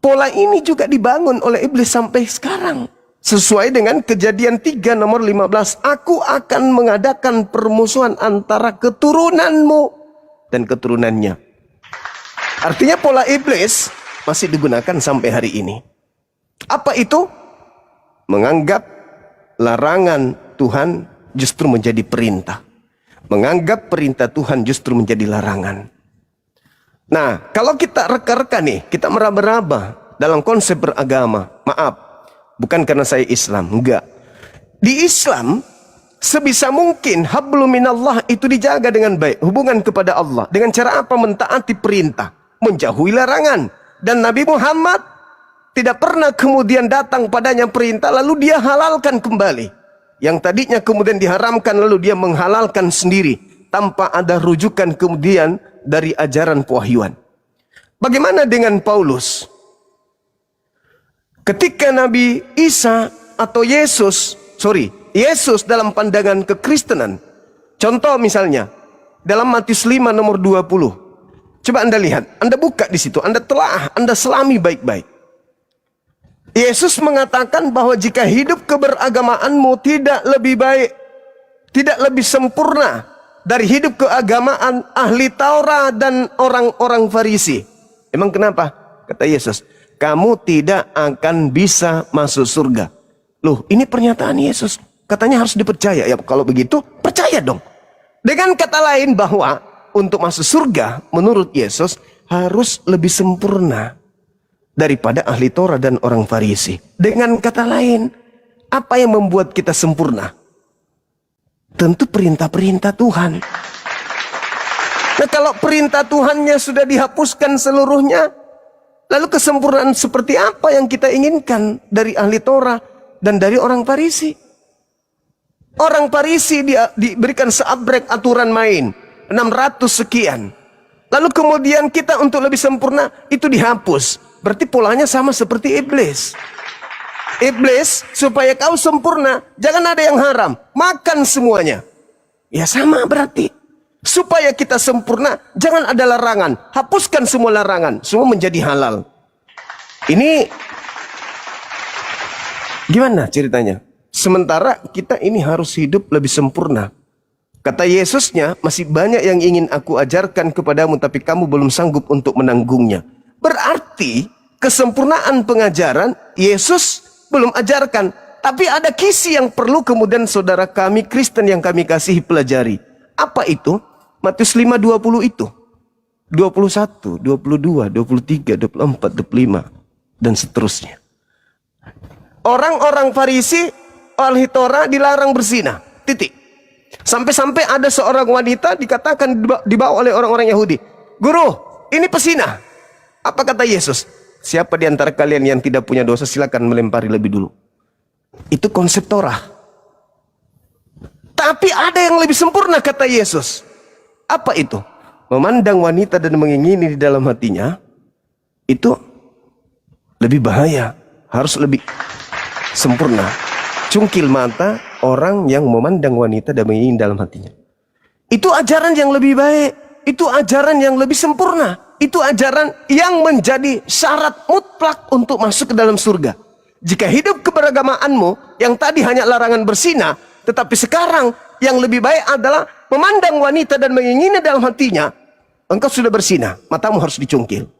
Pola ini juga dibangun oleh iblis sampai sekarang. Sesuai dengan Kejadian 3 nomor 15. Aku akan mengadakan permusuhan antara keturunanmu dan keturunannya. Artinya pola iblis masih digunakan sampai hari ini. Apa itu? Menganggap larangan Tuhan justru menjadi perintah. Menganggap perintah Tuhan justru menjadi larangan. Nah, kalau kita reka-reka nih, kita meraba-raba dalam konsep beragama. Maaf, bukan karena saya Islam, enggak. Di Islam, sebisa mungkin hablum minallah itu dijaga dengan baik. Hubungan kepada Allah. Dengan cara apa? Mentaati perintah. Menjauhi larangan. Dan Nabi Muhammad tidak pernah kemudian datang padanya perintah lalu dia halalkan kembali. Yang tadinya kemudian diharamkan lalu dia menghalalkan sendiri. Tanpa ada rujukan kemudian dari ajaran pewahyuan. Bagaimana dengan Paulus? Ketika Nabi Isa atau Yesus dalam pandangan kekristenan. Contoh misalnya, dalam Matius 5 nomor 20. Coba Anda lihat, Anda buka di situ, Anda telah, Anda selami baik-baik. Yesus mengatakan bahwa jika hidup keberagamaanmu tidak lebih baik, tidak lebih sempurna dari hidup keagamaan ahli Taurat dan orang-orang Farisi. Emang kenapa? Kata Yesus, kamu tidak akan bisa masuk surga. Loh, ini pernyataan Yesus. Katanya harus dipercaya. Ya kalau begitu, percaya dong. Dengan kata lain bahwa untuk masuk surga, menurut Yesus, harus lebih sempurna daripada ahli Taurat dan orang Farisi. Dengan kata lain, apa yang membuat kita sempurna? Tentu perintah-perintah Tuhan. Nah, kalau perintah Tuhannya sudah dihapuskan seluruhnya, lalu kesempurnaan seperti apa yang kita inginkan dari ahli Taurat dan dari orang Farisi? Orang Farisi diberikan seabrek aturan main, 600 sekian. Lalu kemudian kita untuk lebih sempurna, itu dihapus. Berarti polanya sama seperti iblis. Iblis, supaya kau sempurna, jangan ada yang haram. Makan semuanya. Ya sama berarti. Supaya kita sempurna, jangan ada larangan. Hapuskan semua larangan. Semua menjadi halal. Ini gimana ceritanya? Sementara kita ini harus hidup lebih sempurna. Kata Yesusnya, masih banyak yang ingin aku ajarkan kepadamu, tapi kamu belum sanggup untuk menanggungnya. Berarti kesempurnaan pengajaran Yesus belum ajarkan. Tapi ada kisi yang perlu kemudian saudara kami Kristen yang kami kasihi pelajari. Apa itu? Matius 5:20 itu. 21, 22, 23, 24, 25 dan seterusnya. Orang-orang Farisi, ahli Taurat dilarang berzina. Titik. Sampai-sampai ada seorang wanita dikatakan dibawa oleh orang-orang Yahudi. Guru, ini pesina. Apa kata Yesus? Siapa di antara kalian yang tidak punya dosa silakan melempari lebih dulu. Itu konsep Torah. Tapi ada yang lebih sempurna kata Yesus. Apa itu? Memandang wanita dan mengingini di dalam hatinya. Itu lebih bahaya. Harus lebih sempurna. Cungkil mata orang yang memandang wanita dan mengingini dalam hatinya. Itu ajaran yang lebih baik. Itu ajaran yang lebih sempurna. Itu ajaran yang menjadi syarat mutlak untuk masuk ke dalam surga. Jika hidup keberagamaanmu yang tadi hanya larangan berzina, tetapi sekarang yang lebih baik adalah memandang wanita dan mengingini dalam hatinya, engkau sudah berzina, matamu harus dicungkil.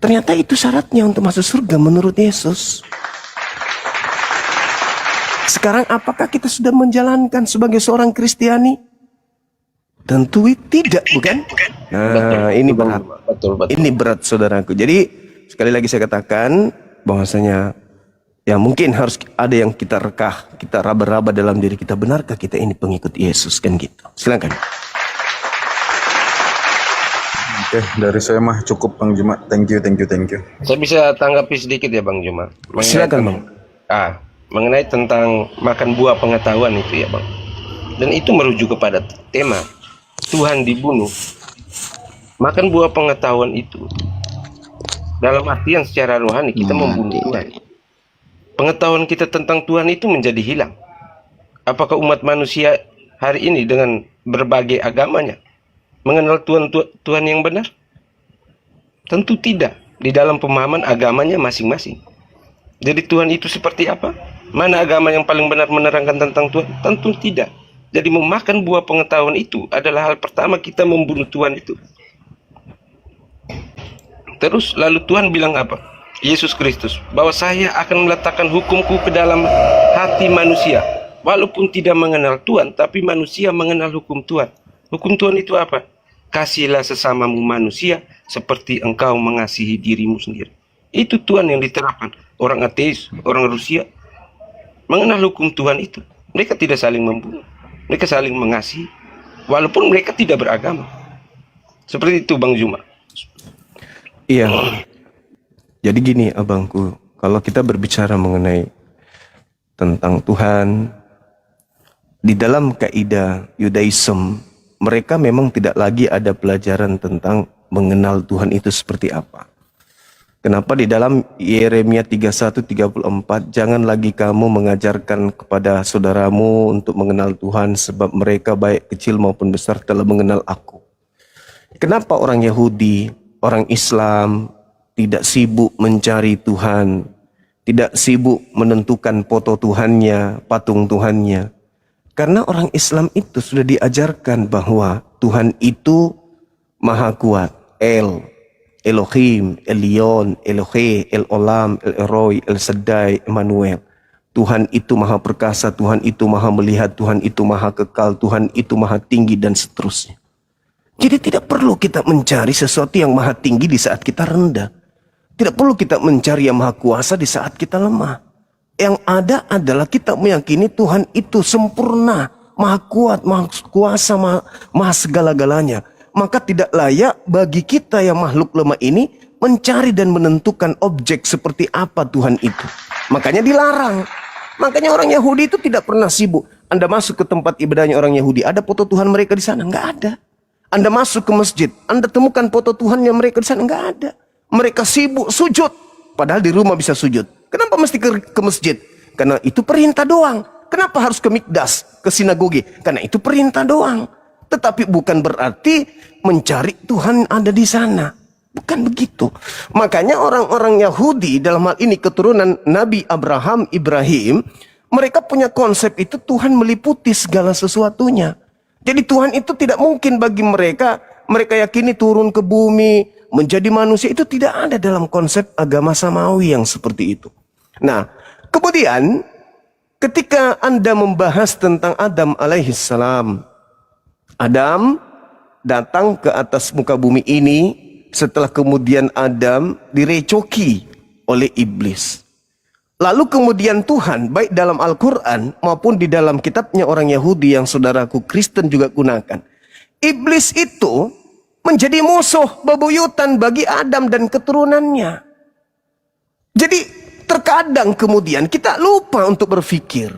Ternyata itu syaratnya untuk masuk surga menurut Yesus. Sekarang apakah kita sudah menjalankan sebagai seorang Kristiani? Tentu tidak, bukan? Nah, ini berat. Betul. Ini berat, saudaraku. Jadi, sekali lagi saya katakan bahwasanya ya mungkin harus ada yang kita rekah, kita raba-raba dalam diri kita. Benarkah kita ini pengikut Yesus? Kan gitu. Silakan. Oke, dari saya mah cukup Bang Juma. Thank you. Saya bisa tanggapi sedikit ya Bang Juma. Silakan Bang. Mengenai tentang makan buah pengetahuan itu ya Bang. Dan itu merujuk kepada tema Tuhan dibunuh. Makan buah pengetahuan itu dalam artian secara rohani kita membunuh Tuhan. Pengetahuan kita tentang Tuhan itu menjadi hilang. Apakah umat manusia hari ini dengan berbagai agamanya mengenal Tuhan yang benar? Tentu tidak. di dalam pemahaman agamanya masing-masing. Jadi Tuhan itu seperti apa? Mana agama yang paling benar menerangkan tentang Tuhan? Tentu tidak. Jadi memakan buah pengetahuan itu adalah hal pertama kita membunuh Tuhan itu. Terus lalu Tuhan bilang apa? Yesus Kristus, bahwa saya akan meletakkan hukumku ke dalam hati manusia. Walaupun tidak mengenal Tuhan, tapi manusia mengenal hukum Tuhan. Hukum Tuhan itu apa? Kasihilah sesamamu manusia seperti engkau mengasihi dirimu sendiri. Itu Tuhan yang diterapkan. Orang ateis, orang Rusia mengenal hukum Tuhan itu. Mereka tidak saling membunuh. Mereka saling mengasihi. Walaupun mereka tidak beragama. Seperti itu Bang Juma. Iya. Jadi gini abangku, kalau kita berbicara mengenai tentang Tuhan, di dalam kaidah Yudaism, mereka memang tidak lagi ada pelajaran tentang mengenal Tuhan itu seperti apa. Kenapa di dalam Yeremia 31:34, jangan lagi kamu mengajarkan kepada saudaramu untuk mengenal Tuhan, sebab mereka baik kecil maupun besar telah mengenal aku. Kenapa orang Yahudi, orang Islam tidak sibuk mencari Tuhan, tidak sibuk menentukan foto Tuhannya, patung Tuhannya? Karena orang Islam itu sudah diajarkan bahwa Tuhan itu Maha Kuat. Elohim, Elion, Elohe, El Olam, El Eroi, El Shaddai, Emmanuel. Tuhan itu Maha Perkasa, Tuhan itu Maha Melihat, Tuhan itu Maha Kekal, Tuhan itu Maha Tinggi, dan seterusnya. Jadi tidak perlu kita mencari sesuatu yang maha tinggi di saat kita rendah. Tidak perlu kita mencari yang maha kuasa di saat kita lemah. Yang ada adalah kita meyakini Tuhan itu sempurna, maha kuat, maha kuasa, maha segala-galanya. Maka tidak layak bagi kita yang makhluk lemah ini mencari dan menentukan objek seperti apa Tuhan itu. Makanya dilarang. Makanya orang Yahudi itu tidak pernah sibuk. Anda masuk ke tempat ibadahnya orang Yahudi, ada foto Tuhan mereka di sana? Enggak ada. Anda masuk ke masjid, Anda temukan foto Tuhan yang mereka di sana? Enggak ada. Mereka sibuk sujud, padahal di rumah bisa sujud. Kenapa mesti ke masjid? Karena itu perintah doang. Kenapa harus ke mikdas, ke sinagoge? Karena itu perintah doang. Tetapi bukan berarti mencari Tuhan ada di sana. Bukan begitu. Makanya orang-orang Yahudi, dalam hal ini keturunan Nabi Abraham, Ibrahim, mereka punya konsep itu Tuhan meliputi segala sesuatunya. Jadi Tuhan itu tidak mungkin bagi mereka, mereka yakini turun ke bumi, menjadi manusia, itu tidak ada dalam konsep agama samawi yang seperti itu. Nah, kemudian ketika Anda membahas tentang Adam alaihissalam, Adam datang ke atas muka bumi ini setelah kemudian Adam direcoki oleh iblis. Lalu kemudian Tuhan, baik dalam Al-Quran maupun di dalam kitabnya orang Yahudi yang saudaraku Kristen juga gunakan, iblis itu menjadi musuh bebuyutan bagi Adam dan keturunannya. Jadi terkadang kemudian kita lupa untuk berpikir,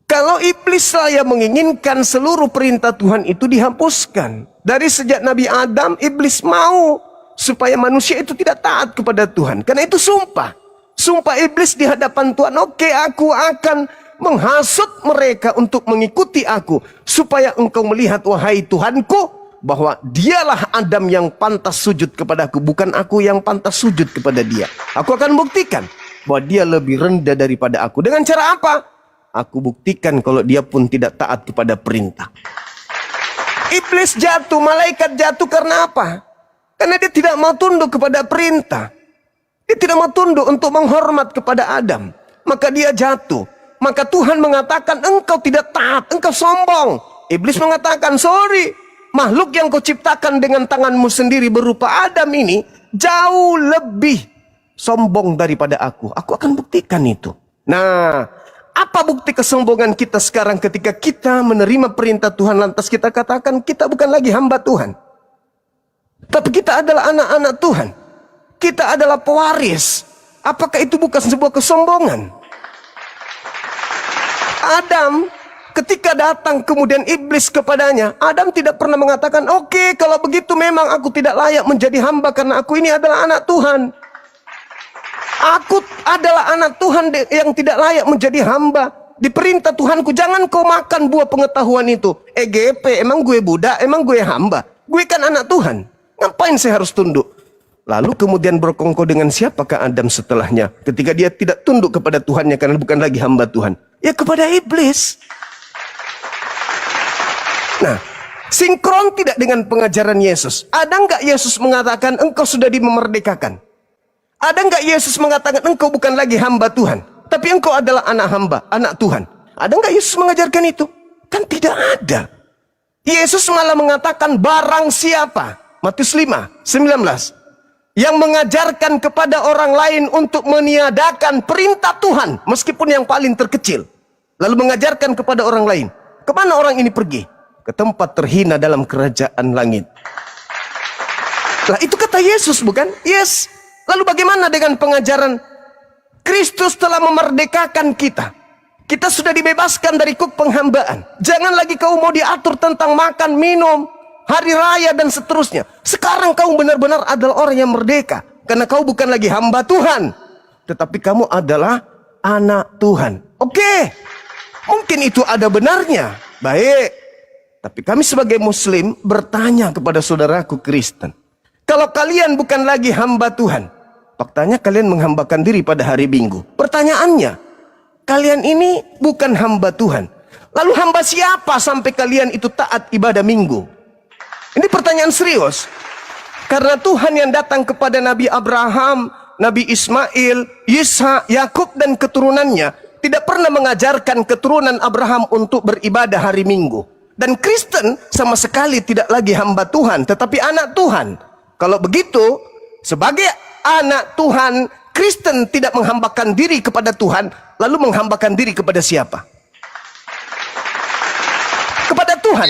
kalau iblis lah yang menginginkan seluruh perintah Tuhan itu dihapuskan. Dari sejak Nabi Adam, iblis mau supaya manusia itu tidak taat kepada Tuhan. Karena itu sumpah. Sumpah iblis di hadapan Tuhan, oke, aku akan menghasut mereka untuk mengikuti aku, supaya engkau melihat, wahai Tuhanku, bahwa dialah Adam yang pantas sujud kepadaku, bukan aku yang pantas sujud kepada dia. Aku akan buktikan bahwa dia lebih rendah daripada aku. Dengan cara apa? Aku buktikan kalau dia pun tidak taat kepada perintah. Iblis jatuh, malaikat jatuh karena apa? Karena dia tidak mau tunduk kepada perintah. Dia tidak mau tunduk untuk menghormat kepada Adam. Maka dia jatuh. Maka Tuhan mengatakan, engkau tidak taat, engkau sombong. Iblis mengatakan, sorry, makhluk yang kau ciptakan dengan tanganmu sendiri berupa Adam ini jauh lebih sombong daripada aku. Aku akan buktikan itu. Nah, apa bukti kesombongan kita sekarang ketika kita menerima perintah Tuhan lantas kita katakan kita bukan lagi hamba Tuhan, tapi kita adalah anak-anak Tuhan. Kita adalah pewaris. Apakah itu bukan sebuah kesombongan? Adam ketika datang kemudian iblis kepadanya, Adam tidak pernah mengatakan, oke, kalau begitu memang aku tidak layak menjadi hamba karena aku ini adalah anak Tuhan. Aku adalah anak Tuhan yang tidak layak menjadi hamba. Di perintah Tuhanku, jangan kau makan buah pengetahuan itu. EGP, emang gue budak, emang gue hamba. Gue kan anak Tuhan. Ngapain saya harus tunduk? Lalu kemudian berkongkol dengan siapakah Adam setelahnya? Ketika dia tidak tunduk kepada Tuhannya karena bukan lagi hamba Tuhan. Ya kepada iblis. Nah, sinkron tidak dengan pengajaran Yesus. Ada nggak Yesus mengatakan engkau sudah dimerdekakan? Ada nggak Yesus mengatakan engkau bukan lagi hamba Tuhan, tapi engkau adalah anak hamba, anak Tuhan? Ada nggak Yesus mengajarkan itu? Kan tidak ada. Yesus malah mengatakan barang siapa, Matius 5:19, yang mengajarkan kepada orang lain untuk meniadakan perintah Tuhan, meskipun yang paling terkecil, lalu mengajarkan kepada orang lain, kemana orang ini pergi? Ke tempat terhina dalam kerajaan langit. Lah itu kata Yesus bukan? Yes. Lalu bagaimana dengan pengajaran Kristus telah memerdekakan kita? Kita sudah dibebaskan dari kuk penghambaan. Jangan lagi kau mau diatur tentang makan, minum, hari raya dan seterusnya. Sekarang kau benar-benar adalah orang yang merdeka. Karena kau bukan lagi hamba Tuhan, tetapi kamu adalah anak Tuhan. Oke. Mungkin itu ada benarnya. Baik. Tapi kami sebagai muslim bertanya kepada saudaraku Kristen. Kalau kalian bukan lagi hamba Tuhan, faktanya kalian menghambakan diri pada hari Minggu. Pertanyaannya, kalian ini bukan hamba Tuhan. Lalu hamba siapa sampai kalian itu taat ibadah Minggu? Ini pertanyaan serius. Karena Tuhan yang datang kepada Nabi Abraham, Nabi Ismail, Ishak, Yakub dan keturunannya tidak pernah mengajarkan keturunan Abraham untuk beribadah hari Minggu. Dan Kristen sama sekali tidak lagi hamba Tuhan, tetapi anak Tuhan. Kalau begitu, sebagai anak Tuhan, Kristen tidak menghambakan diri kepada Tuhan, lalu menghambakan diri kepada siapa? Kepada Tuhan.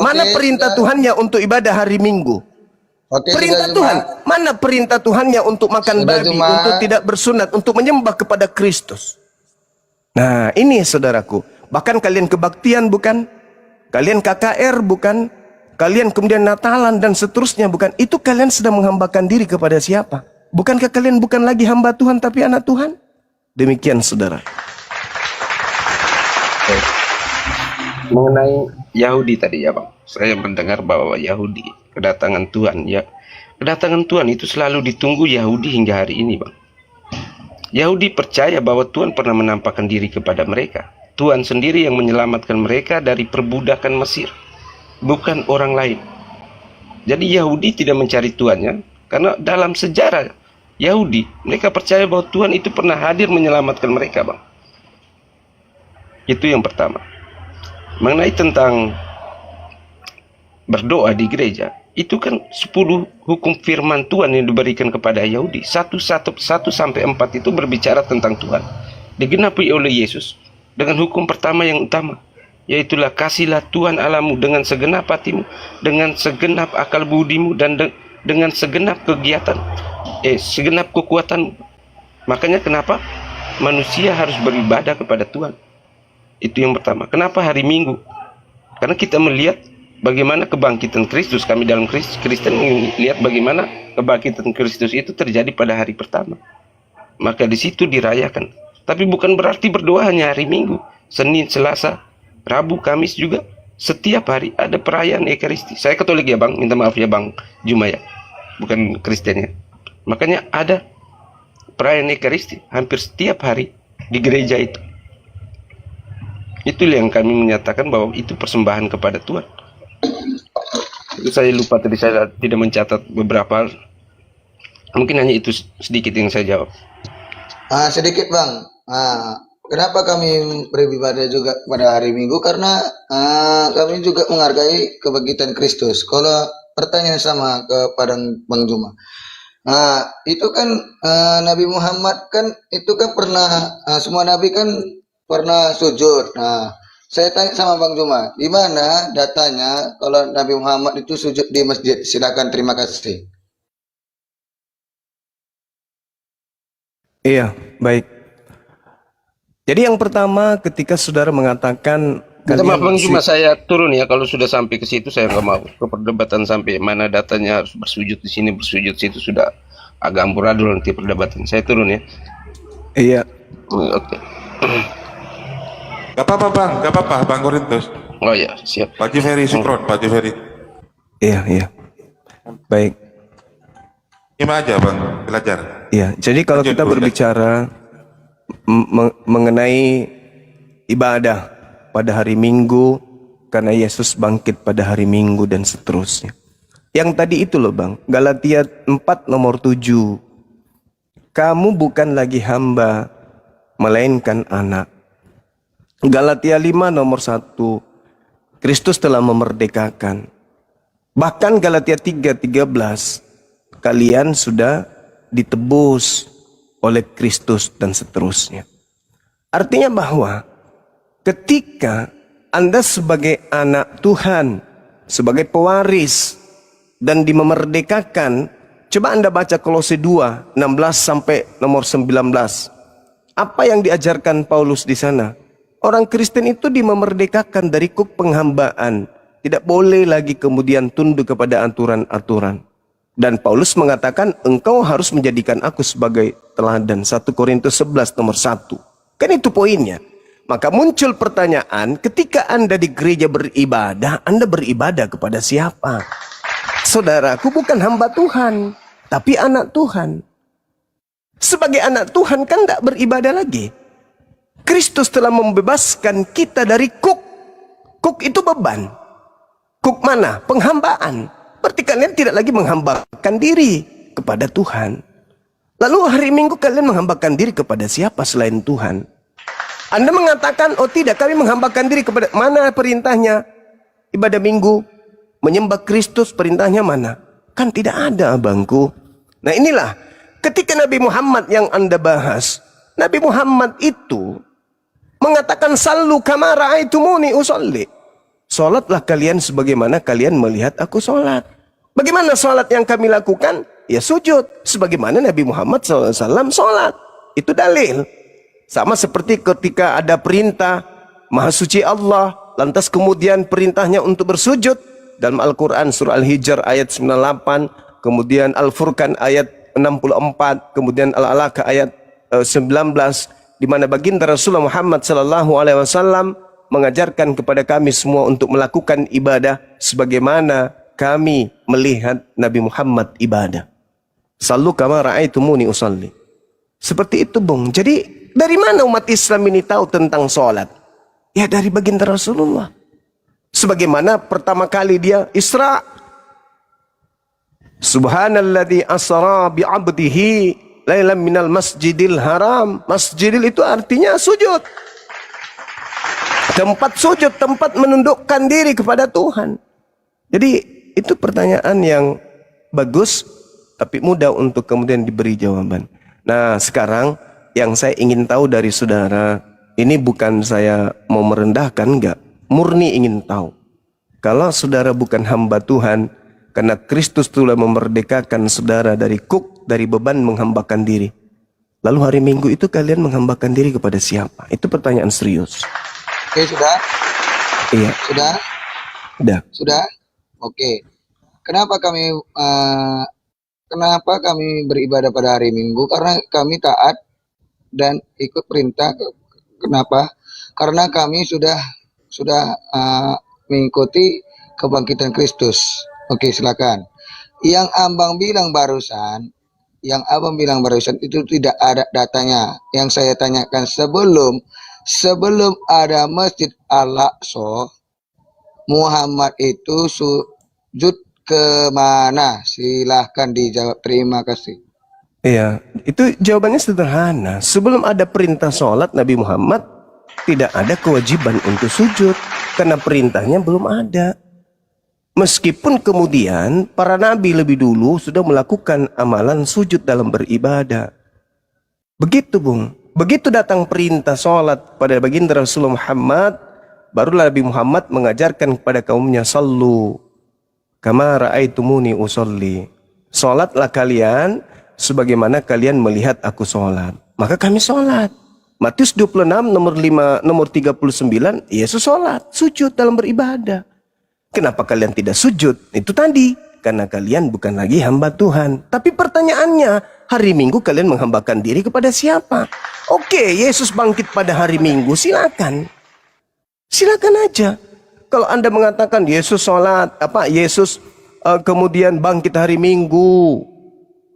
Mana perintah Tuhannya untuk ibadah hari Minggu? Perintah Tuhan. Mana perintah Tuhannya untuk makan babi, untuk tidak bersunat, untuk menyembah kepada Kristus? Nah, ini saudaraku. Bahkan kalian kebaktian bukan? Kalian KKR bukan? Kalian kemudian Natalan dan seterusnya bukan? Itu kalian sedang menghambakan diri kepada siapa? Bukankah kalian bukan lagi hamba Tuhan tapi anak Tuhan? Demikian saudara. Mengenai Yahudi tadi ya Bang, saya mendengar bahwa Yahudi, kedatangan Tuhan ya, kedatangan Tuhan itu selalu ditunggu Yahudi hingga hari ini Bang. Yahudi percaya bahwa Tuhan pernah menampakkan diri kepada mereka. Tuhan sendiri yang menyelamatkan mereka dari perbudakan Mesir, bukan orang lain. Jadi Yahudi tidak mencari Tuhannya, karena dalam sejarah Yahudi, mereka percaya bahwa Tuhan itu pernah hadir menyelamatkan mereka Bang. Itu yang pertama. Mengenai tentang berdoa di gereja, itu kan 10 hukum firman Tuhan yang diberikan kepada Yahudi. 1 sampai 4 itu berbicara tentang Tuhan. Digenapi oleh Yesus dengan hukum pertama yang utama, yaitulah kasihlah Tuhan Allahmu dengan segenap hatimu, dengan segenap akal budimu, dan dengan segenap kegiatan, segenap kekuatanmu. Makanya kenapa manusia harus beribadah kepada Tuhan. Itu yang pertama. Kenapa hari Minggu? Karena kita melihat bagaimana kebangkitan Kristus. Kami dalam Kristen melihat bagaimana kebangkitan Kristus itu terjadi pada hari pertama. Maka di situ dirayakan. Tapi bukan berarti berdoa hanya hari Minggu. Senin, Selasa, Rabu, Kamis juga. Setiap hari ada perayaan Ekaristi. Saya Katolik ya Bang, minta maaf ya Bang Juma ya. Bukan Kristen ya. Makanya ada perayaan Ekaristi hampir setiap hari di gereja itu. Itulah yang kami menyatakan bahwa itu persembahan kepada Tuhan. Itu saya lupa tadi, saya tidak mencatat beberapa hal. Mungkin hanya itu sedikit yang saya jawab. Sedikit Bang. Kenapa kami beribadah juga pada hari Minggu? Karena kami juga menghargai kebangkitan Kristus. Kalau pertanyaan sama kepada Bang Juma, itu kan Nabi Muhammad kan itu kan pernah semua Nabi kan pernah sujud. Nah, saya tanya sama Bang Juma, di mana datanya kalau Nabi Muhammad itu sujud di masjid? Silakan, terima kasih. Iya, baik. Jadi yang pertama ketika saudara mengatakan Minta maaf Bang Juma, saya turun ya kalau sudah sampai ke situ. Saya nggak mau ke perdebatan sampai mana datanya harus bersujud di sini, bersujud situ, sudah agak amburadul nanti perdebatan. Saya turun ya. Iya. Oke. Gak apa-apa Bang, gak apa-apa Bang Korintus. Oh ya, siap. Pak Jiferi Sukron, Pak Jiferi. Iya. Baik. Gimana aja bang, belajar. Ya, jadi kalau Lanjut, kita Bu. berbicara mengenai ibadah pada hari Minggu, karena Yesus bangkit pada hari Minggu dan seterusnya. Yang tadi itu loh bang, Galatia 4 nomor 7. Kamu bukan lagi hamba, melainkan anak. Galatia 5 nomor 1. Kristus telah memerdekakan. Bahkan Galatia 3:13. Kalian sudah ditebus oleh Kristus dan seterusnya. Artinya bahwa ketika Anda sebagai anak Tuhan, sebagai pewaris dan dimerdekakan, coba Anda baca Kolose 2, 16 sampai nomor 19. Apa yang diajarkan Paulus di sana? Orang Kristen itu dimerdekakan dari kuk penghambaan. Tidak boleh lagi kemudian tunduk kepada aturan-aturan. Dan Paulus mengatakan, engkau harus menjadikan aku sebagai teladan. 1 Korintus 11 nomor 1. Kan itu poinnya. Maka muncul pertanyaan, ketika Anda di gereja beribadah, Anda beribadah kepada siapa? Saudaraku, bukan hamba Tuhan, tapi anak Tuhan. Sebagai anak Tuhan kan tidak beribadah lagi. Kristus telah membebaskan kita dari kuk. Kuk itu beban. Kuk mana? Penghambaan. Berarti kalian tidak lagi menghambakan diri kepada Tuhan. Lalu hari Minggu kalian menghambakan diri kepada siapa selain Tuhan? Anda mengatakan, oh tidak, kami menghambakan diri kepada mana perintahnya? Ibadah Minggu, menyembah Kristus, perintahnya mana? Kan tidak ada, abangku. Nah inilah, ketika Nabi Muhammad yang Anda bahas, Nabi Muhammad itu mengatakan, sallu kama ra'aitumuni usolli. Salatlah kalian sebagaimana kalian melihat aku salat. Bagaimana salat yang kami lakukan? Ya sujud. Sebagaimana Nabi Muhammad SAW salat. Itu dalil. Sama seperti ketika ada perintah Maha Suci Allah, lantas kemudian perintahnya untuk bersujud. Dalam Al-Quran surah Al-Hijr ayat 98, kemudian Al-Furqan ayat 64, kemudian Al-Alaq ayat 19, di mana baginda Rasulullah Muhammad SAW mengajarkan kepada kami semua untuk melakukan ibadah sebagaimana kami melihat Nabi Muhammad ibadah. Sallu kama ra'aitumuni usalli. Seperti itu, Bung. Jadi dari mana umat Islam ini tahu tentang sholat? Ya dari baginda Rasulullah. Sebagaimana pertama kali dia Isra. Subhanalladzi asra bi'abdihi lailan minal masjidil haram. Masjidil itu artinya sujud. Tempat sujud, tempat menundukkan diri kepada Tuhan. Jadi itu pertanyaan yang bagus, tapi mudah untuk kemudian diberi jawaban. Nah sekarang yang saya ingin tahu dari saudara, ini bukan saya mau merendahkan, enggak. Murni ingin tahu. Kalau saudara bukan hamba Tuhan, karena Kristus telah memerdekakan saudara dari kuk, dari beban menghambakan diri. Lalu hari Minggu itu kalian menghambakan diri kepada siapa? Itu pertanyaan serius. Oke, sudah? Iya. Sudah? Udah. Sudah? Oke. Kenapa kami beribadah pada hari Minggu? Karena kami taat dan ikut perintah. Kenapa? Karena kami sudah mengikuti kebangkitan Kristus. Oke, silakan. Yang abang bilang barusan itu tidak ada datanya. Yang saya tanyakan sebelum ada Masjid Al-Aqsa, Muhammad itu sujud ke mana? Silahkan dijawab. Terima kasih. Iya, itu jawabannya sederhana. Sebelum ada perintah sholat, Nabi Muhammad tidak ada kewajiban untuk sujud. Karena perintahnya belum ada. Meskipun kemudian para nabi lebih dulu sudah melakukan amalan sujud dalam beribadah. Begitu, Bung. Begitu datang perintah sholat pada baginda Rasulullah Muhammad, barulah Nabi Muhammad mengajarkan kepada kaumnya, sallu kama ra'aitumuni usolli. Sholatlah kalian sebagaimana kalian melihat aku sholat. Maka kami sholat. Matius 26 nomor 39, Yesus sholat, sujud dalam beribadah. Kenapa kalian tidak sujud? Itu tadi, karena kalian bukan lagi hamba Tuhan. Tapi pertanyaannya, hari Minggu kalian menghambakan diri kepada siapa? Oke, Yesus bangkit pada hari Minggu, silakan. Silakan aja. Kalau Anda mengatakan Yesus sholat, Yesus kemudian bangkit hari Minggu.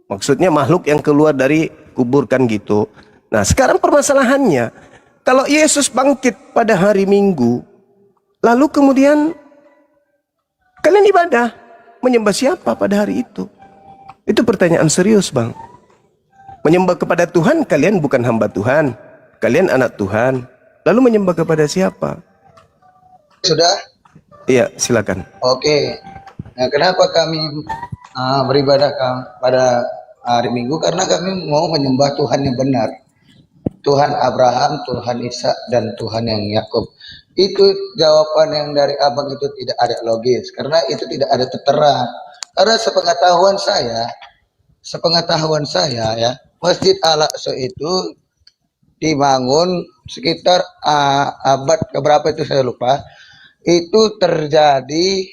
Maksudnya makhluk yang keluar dari kubur kan gitu. Nah sekarang permasalahannya, kalau Yesus bangkit pada hari Minggu, lalu kemudian kalian ibadah, menyembah siapa pada hari itu? Itu pertanyaan serius bang. Menyembah kepada Tuhan, kalian bukan hamba Tuhan, kalian anak Tuhan. Lalu menyembah kepada siapa? Sudah? Iya silakan. Oke. Nah, kenapa kami beribadah pada hari Minggu? Karena kami mau menyembah Tuhan yang benar. Tuhan Abraham, Tuhan Ishak, dan Tuhan yang Yakub. Itu jawaban yang dari abang itu tidak ada logis. Karena itu tidak ada tertera. Karena sepengetahuan saya ya, Masjid Al-Aqsa itu dibangun sekitar abad keberapa itu saya lupa. Itu terjadi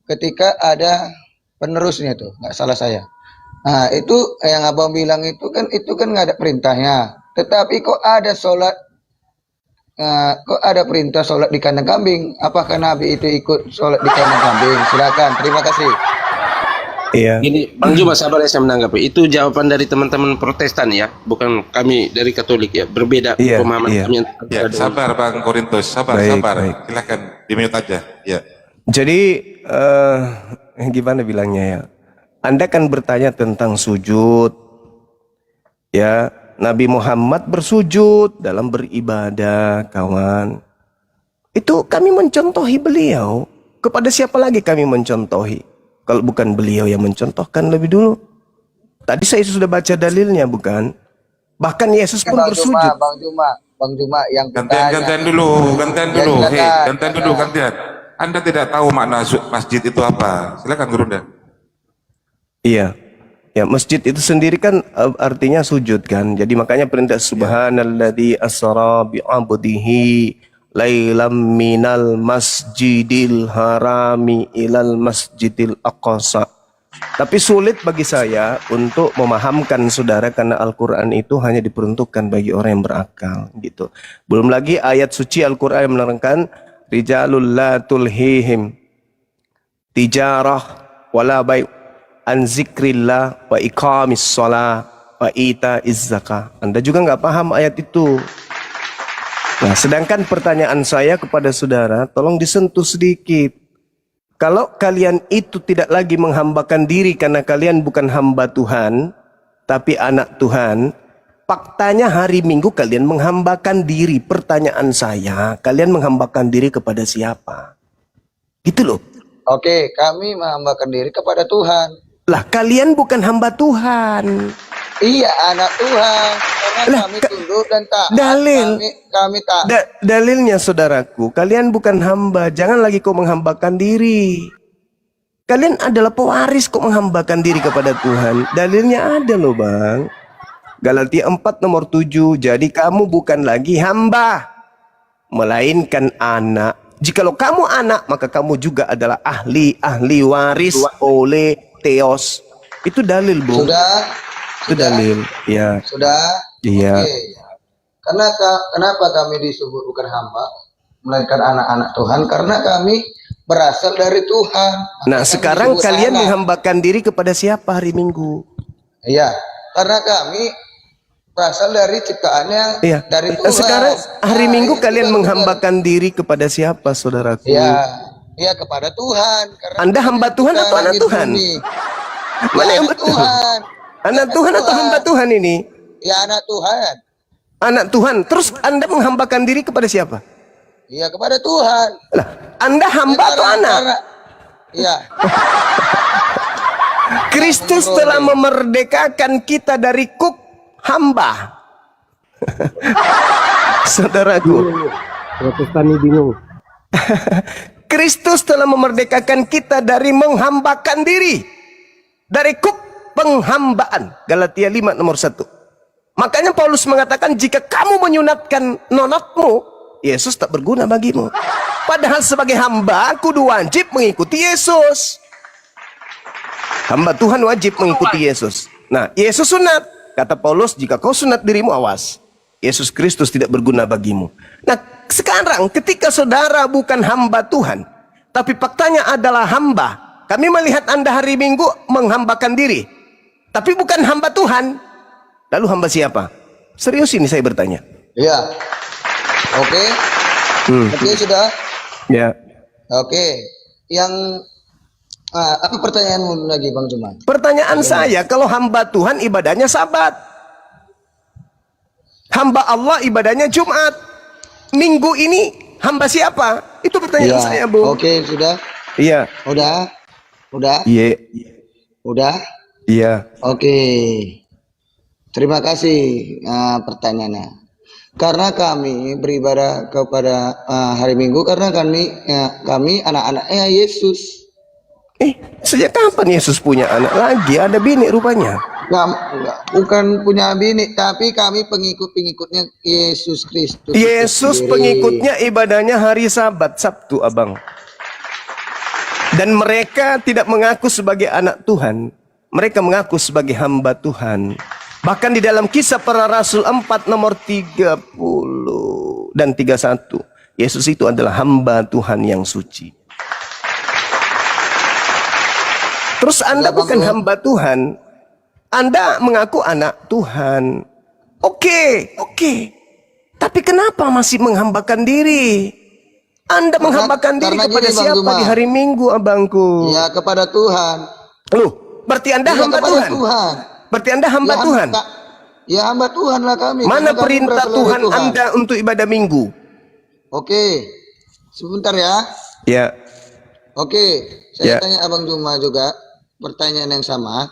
ketika ada penerusnya tuh, nggak salah saya. Nah itu yang abang bilang itu kan nggak ada perintahnya. Tetapi kok ada perintah sholat di kandang kambing? Apakah Nabi itu ikut sholat di kandang kambing? Silakan, terima kasih. Iya. Ini Bang Juma sabar ya saya menanggapi. Itu jawaban dari teman-teman Protestan ya, bukan kami dari Katolik ya. Berbeda pemahaman kami. Ya, sabar Bang Korintus, sabar. Baik. Silakan di-mute aja. Ya. Jadi gimana bilangnya ya? Anda kan bertanya tentang sujud. Ya, Nabi Muhammad bersujud dalam beribadah, kawan. Itu kami mencontohi beliau. Kepada siapa lagi kami mencontohi? Kalau bukan beliau yang mencontohkan lebih dulu. Tadi saya sudah baca dalilnya, bukan? Bahkan Yesus pun bersujud. Bang Juma yang Gantian dulu. Anda tidak tahu makna masjid itu apa? Silakan Gurunda. Iya. Ya, masjid itu sendiri kan artinya sujud kan. Jadi makanya perintah subhanalladzi asra bi 'abdihi lailam minal masjidil harami ilal masjidil aqsa. Tapi sulit bagi saya untuk memahamkan saudara karena Al-Quran itu hanya diperuntukkan bagi orang yang berakal gitu. Belum lagi ayat suci Al-Quran yang menerangkan rijalul la tulhihim tijarah wala bai' an zikrillah wa iqamis shalah wa ita'iz zakah. Anda juga nggak paham ayat itu. Nah, sedangkan pertanyaan saya kepada saudara, tolong disentuh sedikit. Kalau kalian itu tidak lagi menghambakan diri karena kalian bukan hamba Tuhan, tapi anak Tuhan, faktanya hari Minggu kalian menghambakan diri. Pertanyaan saya, kalian menghambakan diri kepada siapa? Gitu loh. Oke, kami menghambakan diri kepada Tuhan. Lah, kalian bukan hamba Tuhan. Iya, anak Tuhan. Karena kami tunduk dan taat. Dalil. Kami taat. Dalilnya saudaraku, kalian bukan hamba. Jangan lagi kau menghambakan diri. Kalian adalah pewaris kok menghambakan diri kepada Tuhan. Dalilnya ada loh bang. Galatia 4 nomor 7. Jadi kamu bukan lagi hamba, melainkan anak. Jikalau kamu anak, maka kamu juga adalah ahli waris oleh Theos. Itu dalil bu. Itu dalil. Ya. Sudah. Iya. Oke. Kenapa kami disebut bukan hamba, melainkan anak-anak Tuhan? Karena kami berasal dari Tuhan. Nah, sekarang kalian menghambakan diri kepada siapa hari Minggu? Iya, karena kami berasal dari ciptaan yang dari Tuhan. Sekarang hari Minggu kalian menghambakan diri kepada siapa, saudaraku? Iya, kepada Tuhan. Karena Anda hamba Tuhan atau anak Tuhan? Mana yang betul? Tuhan. Anak Tuhan atau hamba Tuhan ini? Ya, anak Tuhan. Anak Tuhan. Terus Anda menghambakan diri kepada siapa? Iya, kepada Tuhan. Lah, Anda hamba atau anak? Iya. Kristus telah memerdekakan kita dari kuk hamba. Saudaraku, Protestan ini bingung. Kristus telah memerdekakan kita dari menghambakan diri, dari kuk penghambaan. Galatia 5 nomor 1. Makanya Paulus mengatakan jika kamu menyunatkan nonotmu, Yesus tak berguna bagimu. Padahal sebagai hamba kudu wajib mengikuti Yesus. Hamba Tuhan wajib mengikuti Yesus. Nah, Yesus sunat. Kata Paulus, jika kau sunat dirimu, awas. Yesus Kristus tidak berguna bagimu. Nah, sekarang ketika saudara bukan hamba Tuhan, tapi faktanya adalah hamba. Kami melihat Anda hari Minggu menghambakan diri. Tapi bukan hamba Tuhan. Lalu hamba siapa? Serius ini saya bertanya. Iya. Oke. Oke, sudah. Ya. Oke. Yang apa pertanyaanmu lagi Bang Juman? Pertanyaan saya, kalau hamba Tuhan ibadahnya Sabat. Hamba Allah ibadahnya Jumat. Minggu ini hamba siapa? Itu pertanyaan saya, Bu. Oke, sudah. Iya. Udah. Udah. Iya. Udah. Iya. Oke. Terima kasih pertanyaannya. Karena kami beribadah kepada hari Minggu karena kami anak-anaknya Yesus. Sejak kapan Yesus punya anak lagi? Ada bini rupanya. Bukan punya bini, tapi kami pengikut-pengikutnya Yesus Kristus. Yesus sendiri. pengikutnya ibadahnya hari Sabat, Sabtu, Abang. Dan mereka tidak mengaku sebagai anak Tuhan. Mereka mengaku sebagai hamba Tuhan. Bahkan di dalam Kisah Para Rasul 4 nomor 30 dan 31. Yesus itu adalah hamba Tuhan yang suci. Terus Anda bukan hamba Tuhan. Anda mengaku anak Tuhan. Oke. Tapi kenapa masih menghambakan diri? Anda menghambakan diri kepada siapa di hari Minggu, abangku? Ya, kepada Tuhan. Loh, berarti Anda hamba Tuhan? Berarti Anda hamba Tuhan? Ya, hamba Tuhan lah kami. Mana perintah Tuhan Anda untuk ibadah Minggu? Oke, sebentar ya. Ya. Oke, saya tanya Abang Juma juga pertanyaan yang sama.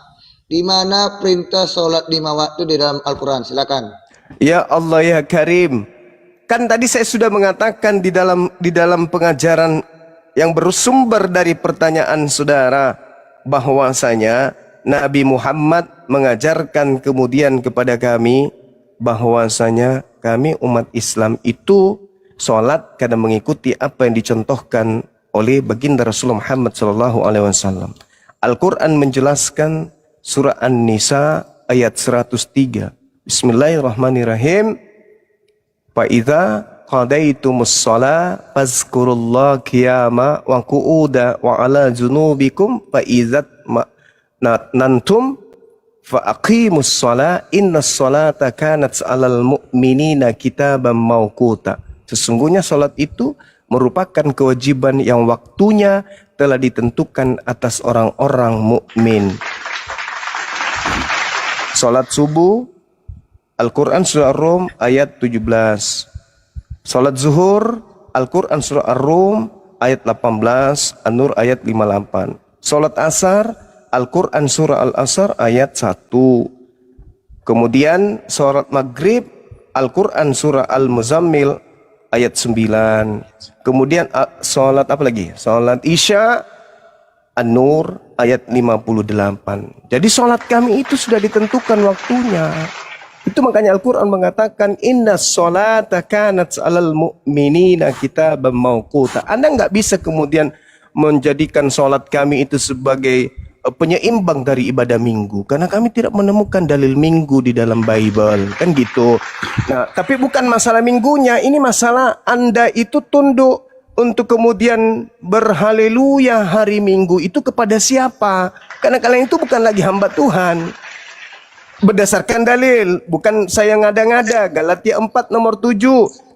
Di mana perintah sholat 5 waktu di dalam Al-Quran? Silakan. Ya Allah ya Karim. Kan tadi saya sudah mengatakan di dalam pengajaran yang bersumber dari pertanyaan saudara, bahwasanya Nabi Muhammad mengajarkan kemudian kepada kami bahwasanya kami umat Islam itu sholat karena mengikuti apa yang dicontohkan oleh baginda Rasulullah Muhammad SAW. Al-Quran menjelaskan surah An-Nisa ayat 103. Bismillahirrahmanirrahim. Fa'idha qadaitumus shalah fazkurullaha qiyama wa qu'uda wa ala junubikum fa'idzat nantum fa'aqimus shalah innas sholata kanat 'alal mu'minina kitaban mauquta. Sesungguhnya salat itu merupakan kewajiban yang waktunya telah ditentukan atas orang-orang mukmin. Salat subuh Al-Quran surah Ar-Rum ayat 17. Salat zuhur Al-Quran surah Ar-Rum ayat 18, An-Nur ayat 58. Salat asar Al-Quran surah Al-Asr ayat 1. Kemudian salat maghrib Al-Quran surah Al-Muzammil ayat 9. Kemudian salat apa lagi? Salat isya An-Nur ayat 58. Jadi salat kami itu sudah ditentukan waktunya. Itu makanya Al-Quran mengatakan inna sholata kanat 'alal mu'minina kitaban mauquta. Anda nggak bisa kemudian menjadikan sholat kami itu sebagai penyeimbang dari ibadah minggu, karena kami tidak menemukan dalil minggu di dalam Bible, kan gitu. Nah, tapi bukan masalah minggunya, ini masalah Anda itu tunduk untuk kemudian berhaleluya hari Minggu itu kepada siapa? Karena kalian itu bukan lagi hamba Tuhan. Berdasarkan dalil, bukan saya ngada-ngada. Galatia 4 nomor 7.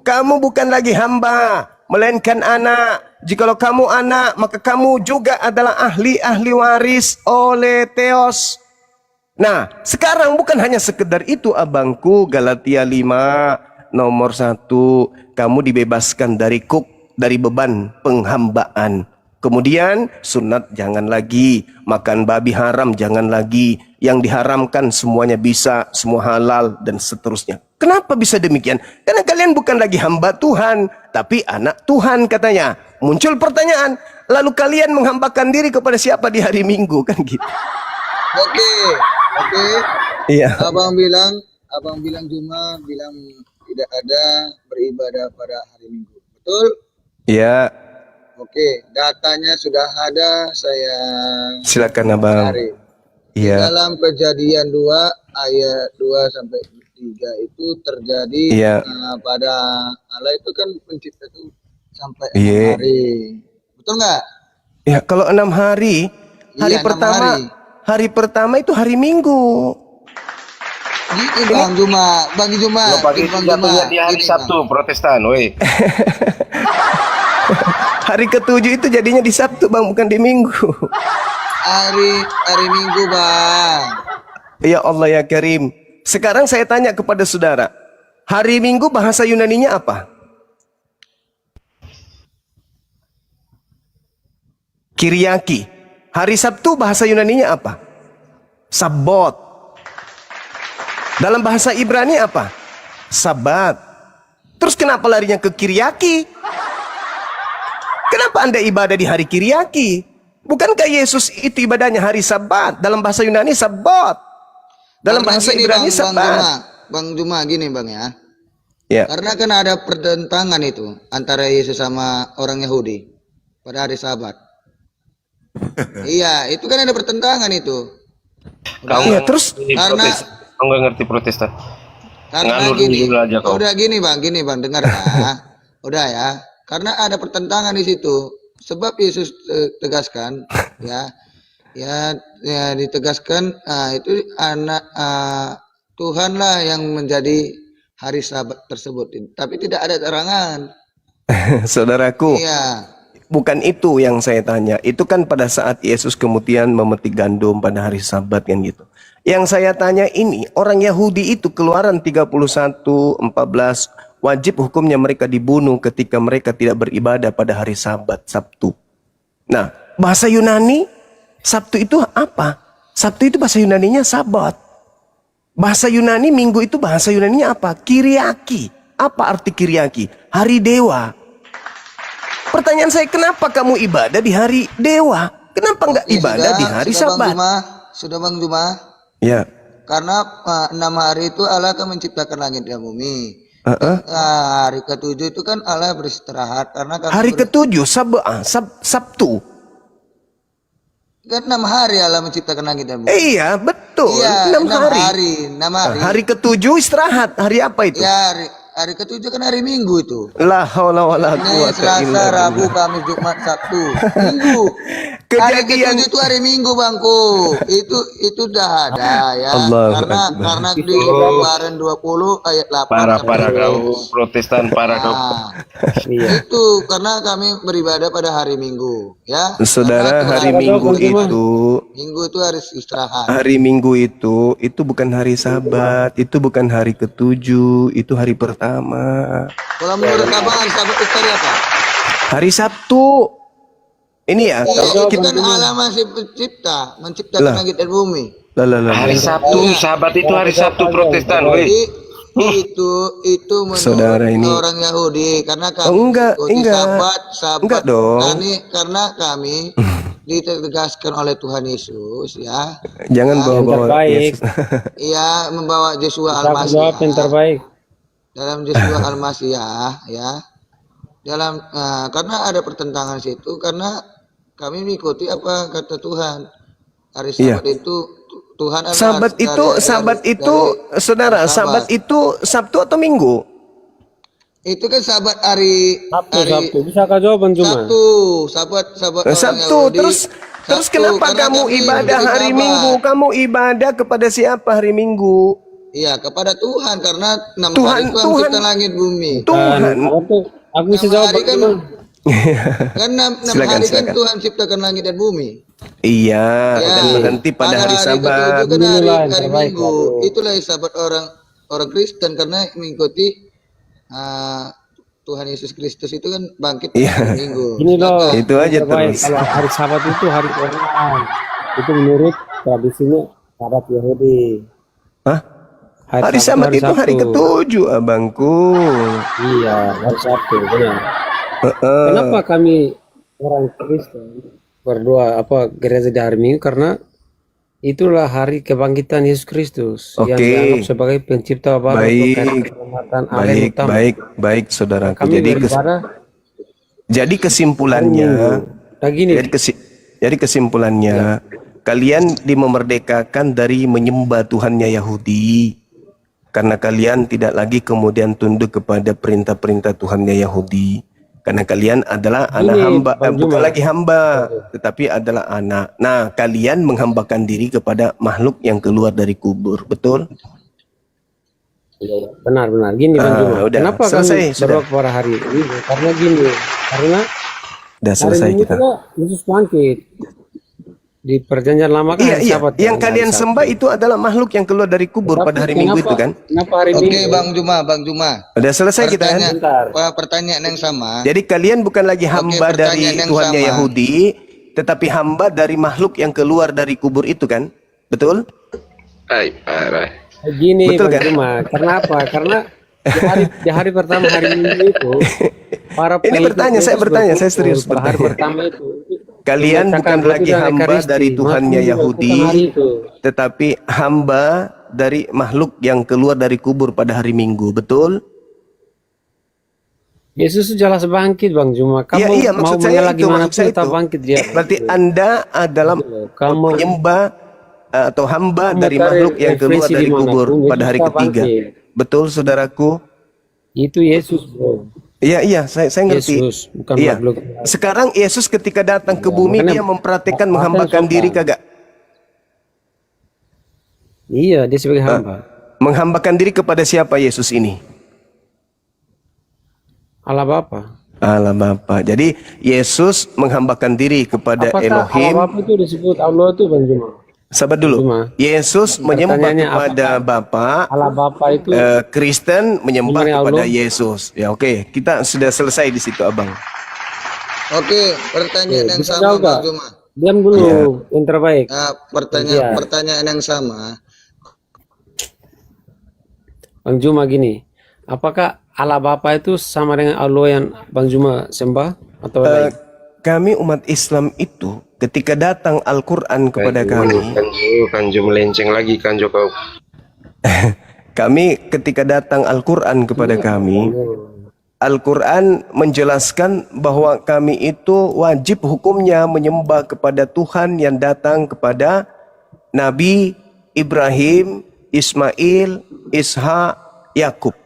Kamu bukan lagi hamba, melainkan anak. Jikalau kamu anak, maka kamu juga adalah ahli waris oleh Theos. Nah, sekarang bukan hanya sekedar itu abangku. Galatia 5 nomor 1. Kamu dibebaskan dari beban penghambaan. Kemudian sunat jangan lagi, makan babi haram jangan lagi, yang diharamkan semuanya bisa, semua halal dan seterusnya. Kenapa bisa demikian? Karena kalian bukan lagi hamba Tuhan, tapi anak Tuhan katanya. Muncul pertanyaan, lalu kalian menghambakan diri kepada siapa di hari Minggu, kan gitu? Oke. Iya. Abang bilang Juma bilang tidak ada beribadah pada hari Minggu. Betul? Iya. Oke, datanya sudah ada, saya Silakan abang. cari. Iya. Dalam Kejadian 2 ayat 2 sampai 3 itu terjadi pada Allah itu kan pencipta itu sampai 6 hari. Betul nggak? Ya, kalau 6 hari, hari Iya, 6 pertama hari. Hari pertama itu hari Minggu. Gini Bang Juma, Bang Juma, Lo pagi Bang jatuhnya di hari Gini, Sabtu, Protestan, woi. Hari ketujuh itu jadinya di Sabtu Bang, bukan di Minggu. Hari Minggu Bang. Ya Allah ya Karim. Sekarang saya tanya kepada saudara, hari Minggu bahasa Yunaninya apa? Kiriaki. Hari Sabtu bahasa Yunaninya apa? Sabot. Dalam bahasa Ibrani apa? Sabat. Terus kenapa larinya ke Kiriaki? Kenapa Anda ibadah di hari Kiriaki? Bukankah Yesus itu ibadahnya hari Sabat? Dalam bahasa Yunani Sabat. Dalam Karena bahasa gini, Ibrani Sabat. Bang Juma gini Bang ya. Ya. Karena kan ada pertentangan itu antara Yesus sama orang Yahudi pada hari Sabat. Iya, itu kan ada pertentangan itu. Kau Iya, nggak terus ngerti karena- Protestan. Kau nggak ngerti Protestan. Karena Ngalur gini, dulu aja kau. udah gini bang, dengar ya. Udah ya, karena ada pertentangan di situ. Sebab Yesus tegaskan, ya ditegaskan, itu anak Tuhanlah yang menjadi hari Sabat tersebut. Tapi tidak ada terangan. Saudaraku, Iya, bukan itu yang saya tanya. Itu kan pada saat Yesus kemudian memetik gandum pada hari Sabat kan gitu. Yang saya tanya ini, orang Yahudi itu Keluaran 31:14 wajib hukumnya mereka dibunuh ketika mereka tidak beribadah pada hari Sabat, Sabtu. Nah, bahasa Yunani Sabtu itu apa? Sabtu itu bahasa Yunaninya Sabat. Bahasa Yunani Minggu itu bahasa Yunaninya apa? Kiriaki. Apa arti Kiriaki? Hari dewa. Pertanyaan saya, kenapa kamu ibadah di hari dewa? Kenapa nggak Oke, ibadah di hari Sabat? Sudah Bang Juma. Ya. Karena 6 hari itu Allah akan menciptakan langit dan bumi. Hari ketujuh itu kan Allah beristirahat karena Hari ketujuh Sabtu. kan 6 hari Allah menciptakan langit dan bumi. Iya, betul. Iya, 6 hari. 6 hari. Hari ketujuh istirahat. Hari apa itu? Ya, hari ketujuh kan hari Minggu itu. La haula wala Ini quwata Selasa, illa Rabu, billah. Kamis, Jumat, Sabtu, Minggu. Hari Kejadian- ketujuh itu hari Minggu Bangku. Itu udah ada ya. Allahu Karena Akbar. di Keluaran 20 ayat 8 Parah sampai kau 12. Protestan, parah kau. Nah, Iya. itu karena kami beribadah pada hari Minggu, ya. Saudara, Karena hari Tuhan- Minggu itu, Minggu itu hari istirahat. hari Minggu itu bukan hari Sabat, itu bukan hari ketujuh, itu hari pertama. Kalau menurut abang hari Sabat itu hari apa? Hari Sabtu. Ini ya. Iya, itu kan Allah masih menciptakan Lah. langit dan bumi. Hari Sabtu, Sabat itu hari Sabtu Protestan, woi. Itu menurut Saudara ini. orang Yahudi karena kami Oh, enggak, mengikuti enggak. Sabat Enggak dong. karena kami ditegaskan oleh Tuhan Yesus ya. Jangan Yang bawa-bawa terbaik. Yesus. Ia membawa Yesua Aku jawab yang Al-Masih terbaik. dalam Yesua Al-Masih ya. Dalam karena ada pertentangan situ karena kami mengikuti apa kata Tuhan. Hari Iya. Sabat itu Tuhan adalah Sabat itu, saudara, Sabat itu Sabtu atau Minggu? itu kan Sabat hari Sabtu. Bisa kau jawab Bang Juma? Sabat orang Sabtu. Yahudi. Terus Sabtu, kenapa karena kamu kami ibadah memberi hari Sabat. Minggu? Kamu ibadah kepada siapa hari Minggu? Iya, kepada Tuhan karena 6 Tuhan- hari Tuhan Tuhan- mencipta langit bumi. Tuhan. Aku bisa 6 jawab hari Bang kan Juma. kan 6 Silakan, hari kan silakan. Tuhan ciptakan langit dan bumi. Iya, Ya, dan berhenti pada hari Sabat. ketujuh kan Inilah yang hari terbaik, Minggu. aduh. Itulah Sabat orang Kristen karena mengikuti Tuhan Yesus Kristus itu kan bangkit pada Iya. hari Minggu. Gini loh. Itu aja yang terbaik. terus. Kalau hari Sabat itu hari Quran. Itu menurut tradisinya Sabat Yahudi. Hah? Hari Sabat itu hari Sabtu. ketujuh, abangku. Iya, hari Sabtu, benar. Heeh. Kenapa kami orang Kristen berdoa gereja di hari Minggu? Karena itulah hari kebangkitan Yesus Kristus yang Oke. dianggap sebagai pencipta baru Baik. untuk keselamatan Allah yang utama. Baik, saudaraku. Kami beribadah Jadi kesimpulannya, nah gini, jadi kesimpulannya, kalian dimemerdekakan dari menyembah Tuhannya Yahudi. Karena kalian tidak lagi kemudian tunduk kepada perintah-perintah Tuhannya Yahudi. Karena kalian adalah anak Gini, hamba, Bang bukan Juma. lagi hamba, tetapi adalah anak. Nah, kalian menghambakan diri kepada makhluk yang keluar dari kubur, betul? Iya, benar. Gini Bang Juma. Udah, Kenapa selesai, kami sudah. berdoa pada hari ini? Karena gini, karena Udah hari selesai Minggu kita. juga Yesus bangkit. Di perjanjian lama kan Iya, hari iya. Sabat. Yang kan, kalian hari Sabtu. sembah itu adalah makhluk yang keluar dari kubur Tapi pada hari Minggu itu kan? Kenapa hari Oke, Minggu? Bang Juma. Udah selesai kita kan? Bentar. Pertanyaan yang sama. Jadi kalian bukan lagi hamba dari pertanyaan yang Tuhannya sama. Yahudi, tetapi hamba dari makhluk yang keluar dari kubur itu kan? Betul? Ay, parah. Gini Betul Bang kan? Juma, karena apa? Karena di hari pertama hari Minggu itu para Ini pengikut bertanya, saya Yesus bertanya, saya berkumpul serius pada hari bertanya. pertama itu. Kalian Membacakan bukan lagi batu dan hamba Ekaristi. dari Tuhannya Makanya Yahudi, dilakukan hari itu. tetapi hamba dari makhluk yang keluar dari kubur pada hari Minggu, betul? Yesus jelas bangkit Bang Juma. Iya, Kamu iya, mau maksud saya mengelak itu, gimana maksud saya pun tetap itu. bangkit dia. Berarti Anda adalah Kamu penyembah atau hamba Kamu dari cari makhluk yang keluar referensi dari dimanapun, kubur Yesus pada hari tetap ketiga. bangkit. Betul, saudaraku? Itu Yesus, Bro. Iya, saya ngerti. Yesus, bukan Iya. makhluk. Sekarang Yesus ketika datang ke bumi, makanya dia memperhatikan apa menghambakan yang diri sopan? kagak? Iya, dia sebagai hamba. Menghambakan diri kepada siapa Yesus ini? Allah Bapa. Allah Bapa. Jadi Yesus menghambakan diri kepada Apakah Elohim. Allah Bapa itu disebut Allah itu Bang Juma? Sabar dulu. Cuma, Yesus menyembah pertanyaannya kepada Bapa. Allah Bapa itu Kristen menyembah Menyembah kepada Allah. Yesus. Ya oke, kita sudah selesai di situ, Abang. Oke, pertanyaan yang bisa sama jawab Bang gak? Juma. Diam dulu, yang terbaik. Nah, Iya. pertanyaan yang sama. Bang Juma gini, apakah Allah Bapa itu sama dengan Allah yang Bang Juma sembah atau lain? Kami umat Islam itu ketika datang Al-Quran kepada kami, Kanjo melenceng lagi, Kanjo kau. kami ketika datang Al-Quran kepada kami, Al-Quran menjelaskan bahwa kami itu wajib hukumnya menyembah kepada Tuhan yang datang kepada Nabi Ibrahim, Ismail, Ishak, Yakub.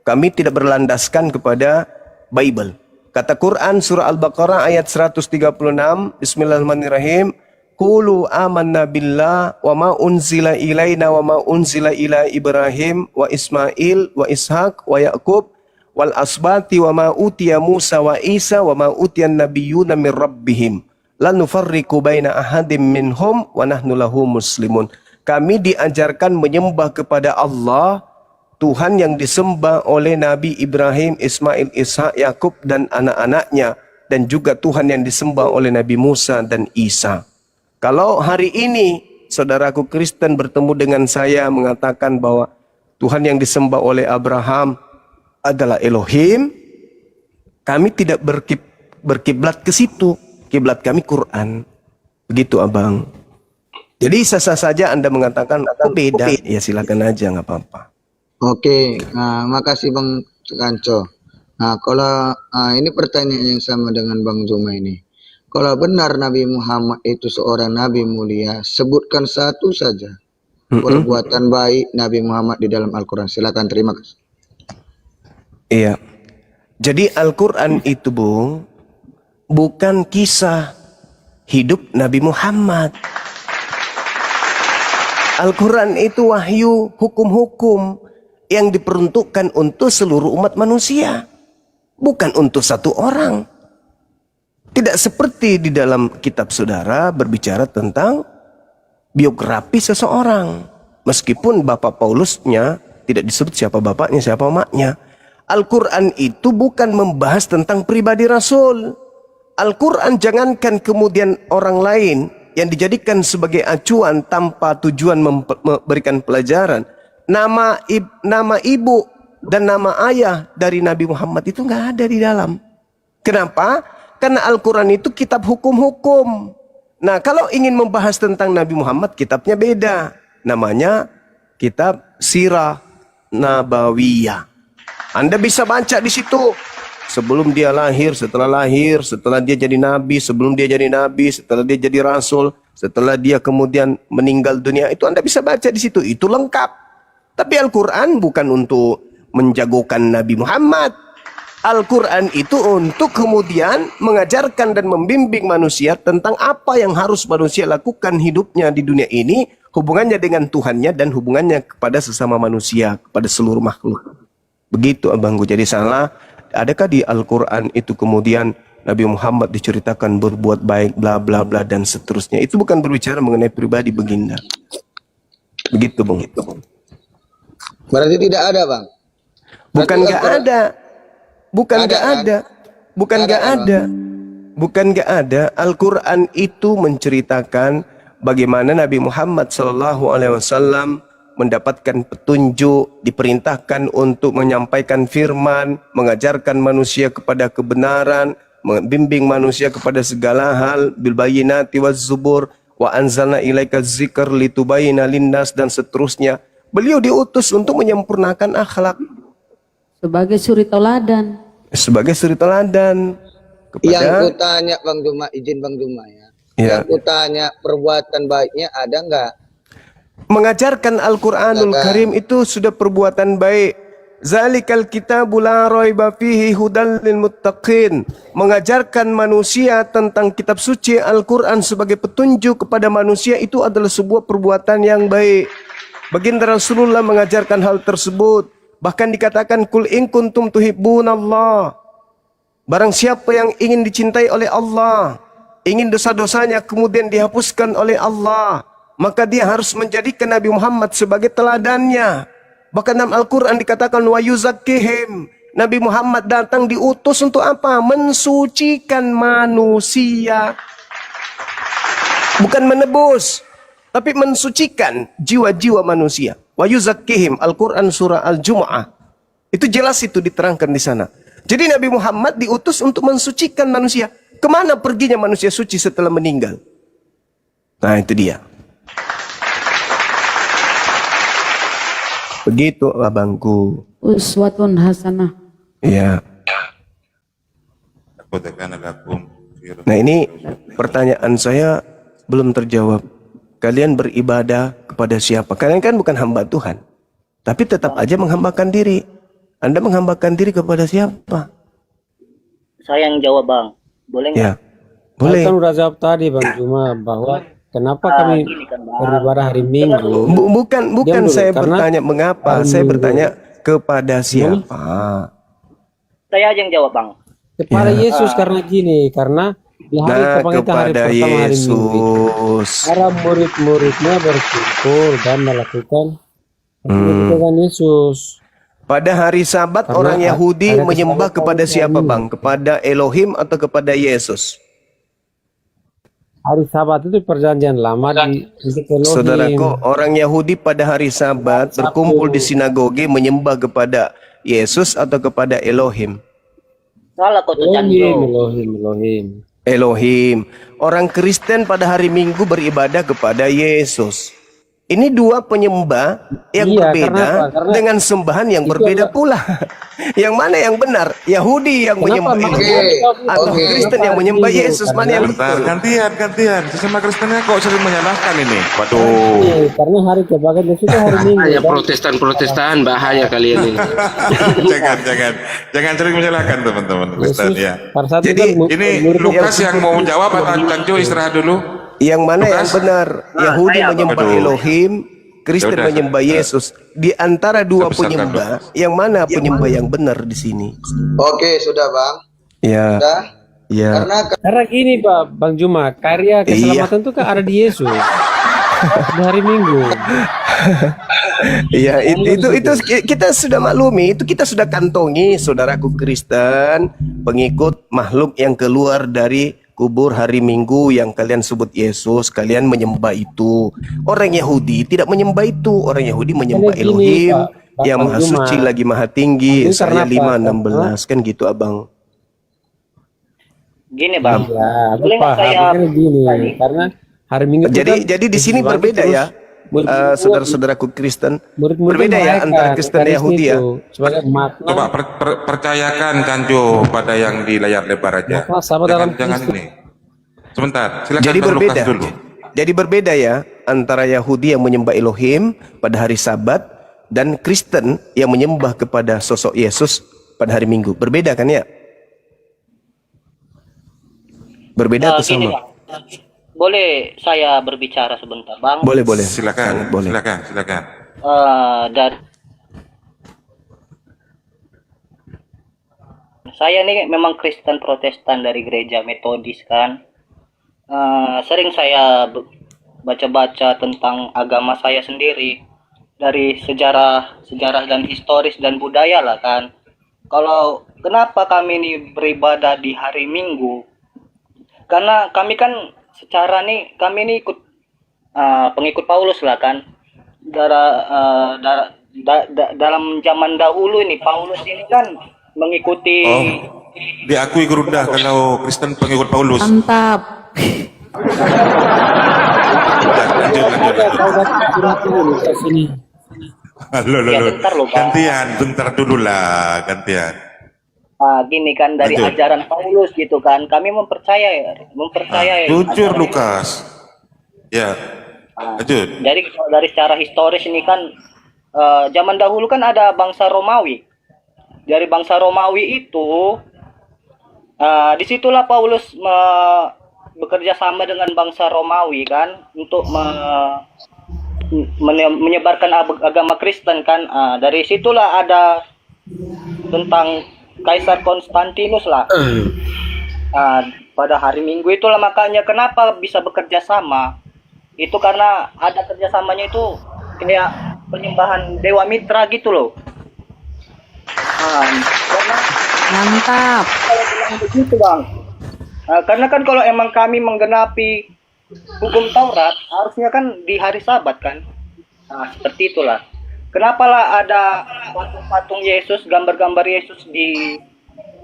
Kami tidak berlandaskan kepada Bible. Kata Quran surah Al-Baqarah ayat 136, Bismillahirrahmanirrahim. Qulu amanna billah wa ma unzila ilaina wa ma unzila ila Ibrahim wa Ismail wa Ishak wa Yakub wal asbati wa ma utiya Musa wa Isa wa ma utiyan nabiyyuna min rabbihim la nufarriqu baina ahadim minhum wa nahnu lahu muslimun. Kami diajarkan menyembah kepada Allah, Tuhan yang disembah oleh Nabi Ibrahim, Ismail, Ishak, Yakub dan anak-anaknya, dan juga Tuhan yang disembah oleh Nabi Musa dan Isa. Kalau hari ini saudaraku Kristen bertemu dengan saya mengatakan bahwa Tuhan yang disembah oleh Abraham adalah Elohim, kami tidak berkiblat ke situ. Kiblat kami Quran. Begitu, Abang. Jadi sah-sah saja Anda mengatakan beda. Ya silakan aja, nggak apa-apa. Oke, nah, makasih Bang Kanco. Nah, kalau ini pertanyaan yang sama dengan Bang Juma ini. Kalau benar Nabi Muhammad itu seorang Nabi mulia, sebutkan satu saja perbuatan baik Nabi Muhammad di dalam Al-Quran. Silakan, terima kasih. Iya. Jadi Al-Quran itu, Bung, bukan kisah hidup Nabi Muhammad. Al-Quran itu wahyu, hukum-hukum yang diperuntukkan untuk seluruh umat manusia. Bukan untuk satu orang. Tidak seperti di dalam kitab saudara berbicara tentang biografi seseorang. Meskipun Bapak Paulusnya tidak disebut siapa bapaknya, siapa maknya. Al-Quran itu bukan membahas tentang pribadi Rasul. Al-Quran jangankan kemudian orang lain yang dijadikan sebagai acuan tanpa tujuan memberikan pelajaran. Nama ibu dan nama ayah dari Nabi Muhammad itu nggak ada di dalam. Kenapa? Karena Al-Quran itu kitab hukum-hukum. Nah, kalau ingin membahas tentang Nabi Muhammad, kitabnya beda. Namanya kitab Sirah Nabawiyah. Anda bisa baca di situ. Sebelum dia lahir, setelah dia jadi nabi, sebelum dia jadi nabi, setelah dia jadi rasul, setelah dia kemudian meninggal dunia, itu Anda bisa baca di situ. Itu lengkap. Tapi Al-Quran bukan untuk menjagokan Nabi Muhammad. Al-Quran itu untuk kemudian mengajarkan dan membimbing manusia tentang apa yang harus manusia lakukan hidupnya di dunia ini, hubungannya dengan Tuhannya dan hubungannya kepada sesama manusia, kepada seluruh makhluk. Begitu abangku. Jadi salah, adakah di Al-Quran itu kemudian Nabi Muhammad diceritakan berbuat baik, bla bla bla dan seterusnya. Itu bukan berbicara mengenai pribadi baginda. Begitu bang. Berarti tidak ada, Bang. Bukan Berarti nggak ada. Bukan Ada, nggak kan? ada. Bukan Ada, nggak kan, ada. Bukan nggak ada. Al-Quran itu menceritakan bagaimana Nabi Muhammad SAW mendapatkan petunjuk, diperintahkan untuk menyampaikan firman, mengajarkan manusia kepada kebenaran, membimbing manusia kepada segala hal, bil bayyinati waz zubur, wa anzalna ilaika dzikr litubayyana linnas dan seterusnya. Beliau diutus untuk menyempurnakan akhlak sebagai suri teladan. sebagai suri teladan Yang kepada kutanya Bang Juma, izin Bang Juma ya. Ya. Yang kutanya perbuatan baiknya ada enggak? mengajarkan Al-Quranul Karim itu sudah perbuatan baik. Zalikal kitabu la raiba fihi hudal lil muttaqin. Mengajarkan manusia tentang kitab suci Al-Quran sebagai petunjuk kepada manusia itu adalah sebuah perbuatan yang baik. Baginda Rasulullah mengajarkan hal tersebut. Bahkan dikatakan kul in kuntum tuhibbunallah. Barang siapa yang ingin dicintai oleh Allah, ingin dosa-dosanya kemudian dihapuskan oleh Allah, maka dia harus menjadikan Nabi Muhammad sebagai teladannya. Bahkan dalam Al-Quran dikatakan wa yuzakkihim. Nabi Muhammad datang diutus untuk apa? Mensucikan manusia. Bukan menebus, tapi mensucikan jiwa-jiwa manusia. Wa yuzakkihim. Al-Quran surah Al-Jumu'ah. Itu jelas itu diterangkan di sana. Jadi Nabi Muhammad diutus untuk mensucikan manusia. Kemana perginya manusia suci setelah meninggal? Nah itu dia. Begitu abangku. Uswatun hasanah. Ya. Nah ini pertanyaan saya belum terjawab. Kalian beribadah kepada siapa? Kalian kan bukan hamba Tuhan. Tapi tetap aja menghambakan diri. Anda menghambakan diri kepada siapa? Saya yang jawab, Bang. Boleh nggak? Ya. Boleh. Kan udah jawab tadi Bang Juma bahwa kenapa kami Gini kan, Bang. beribadah hari Minggu. Bukan Diam dulu, saya karena bertanya mengapa. hari Saya Minggu. bertanya kepada siapa? Saya aja yang jawab, Bang. Kepada Yesus karena gini, karena di hari Nah, kebangkitan hari kepada pertama hari Minggu itu, Yesus. para murid-muridnya berkumpul dan melakukan dengan Yesus. Pada hari Sabat Karena orang Yahudi ada menyembah kesepakatan kepada siapa ini. bang? Kepada Elohim atau kepada Yesus? Hari Sabat itu perjanjian lama di Elohim. Saudaraku, orang Yahudi pada hari Sabat berkumpul di sinagoge menyembah kepada Yesus atau kepada Elohim? Salah kau tuh, Elohim, Chandro. Elohim. Elohim. Orang Kristen pada hari Minggu beribadah kepada Yesus. Ini dua penyembah yang Iya, berbeda karena apa? Karena dengan sembahan yang itu berbeda pula. Yang mana yang benar? Yahudi yang menyembah Kenapa? Elohim atau Oke. Kristen yang menyembah Yesus? Mana yang Bentar, betul? gantian. Sesama Kristennya kok sering menyalahkan ini. Waduh. Iya, karena hari kebangkitan Yesus itu hari Minggu. Hanya kan? protestan bahaya kalian ini. jangan sering menyalahkan teman-teman Kristen Yesus ya. pada saat Jadi, itu kan Ini murid-murid Lukas yang mau menjawab atau Canjo istirahat dulu? Yang mana yang Lukas? benar? Yahudi saya, menyembah Aduh. Elohim, Kristen Yaudah, menyembah Yesus. Di antara dua Saya besarkan, penyembah, yang mana penyembah yang benar di sini? Oke, sudah Bang. Ya, Sudah. ya. Karena gini Pak Bang Juma, karya keselamatan itu kan ada di Yesus. Di hari Minggu. Iya, itu kita sudah maklumi, itu kita sudah kantongi, saudaraku Kristen, pengikut makhluk yang keluar dari kubur hari Minggu yang kalian sebut Yesus, kalian menyembah itu. Orang Yahudi tidak menyembah itu, orang Yahudi menyembah Karena gini, Elohim Pak yang Bang Maha Juma. Suci lagi Maha Tinggi. Itu Yesaya karena apa? 5:16 kan gitu, Abang. Gini, Bang. Ya, aku Boleh nggak paham. saya Karena gini, karena hari Minggu itu kan Jadi di sini Yesus berbeda terus ya. Saudara-saudaraku Kristen, murid-murid berbeda ya merayakan antara Kristen dan Eucharistia Yahudi ya. itu sebagai makna Coba percayakan Canjo pada yang di layar lebar aja. Makna sama dalam Jangan Kristus. ini. Sebentar, silakan Jadi Bang berbeda. Lukas dulu. Jadi berbeda ya antara Yahudi yang menyembah Elohim pada hari Sabat dan Kristen yang menyembah kepada sosok Yesus pada hari Minggu. Berbeda kan ya? Berbeda atau Gini, sama? Bang. Boleh saya berbicara sebentar, Bang? Boleh, boleh. Silakan, Sangat boleh. silakan. Dari saya nih memang Kristen Protestan dari gereja Metodis kan. Sering saya baca-baca tentang agama saya sendiri dari sejarah dan historis dan budaya lah kan. Kalau kenapa kami ini beribadah di hari Minggu? Karena kami kan secara nih kami ini ikut pengikut Paulus lah kan. Dalam zaman dahulu ini Paulus ini kan mengikuti Diakui Gerunda kalau Kristen pengikut Paulus. Mantap. Loh. Ya, bentar loh, Pak. Gantian, bentar dulu lah, gantian. gini kan dari Lanjut. ajaran Paulus gitu kan. Kami mempercayai Jujur ajaran- Lukas. Ya, lanjut. Dari secara historis ini kan zaman dahulu kan ada bangsa Romawi. Dari bangsa Romawi itu disitulah Paulus bekerja sama dengan bangsa Romawi kan untuk menyebarkan agama Kristen kan. Dari situlah ada tentang Kaisar Konstantinus lah. Pada hari Minggu itulah makanya kenapa bisa bekerja sama. Itu karena ada kerjasamanya itu kayak penyembahan Dewa Mitra gitu loh. Karena Mantap. kalau bilang begitu bang, karena kan kalau emang kami menggenapi hukum Taurat harusnya kan di hari Sabat kan. Seperti itulah. Kenapa lah ada patung-patung Yesus, gambar-gambar Yesus di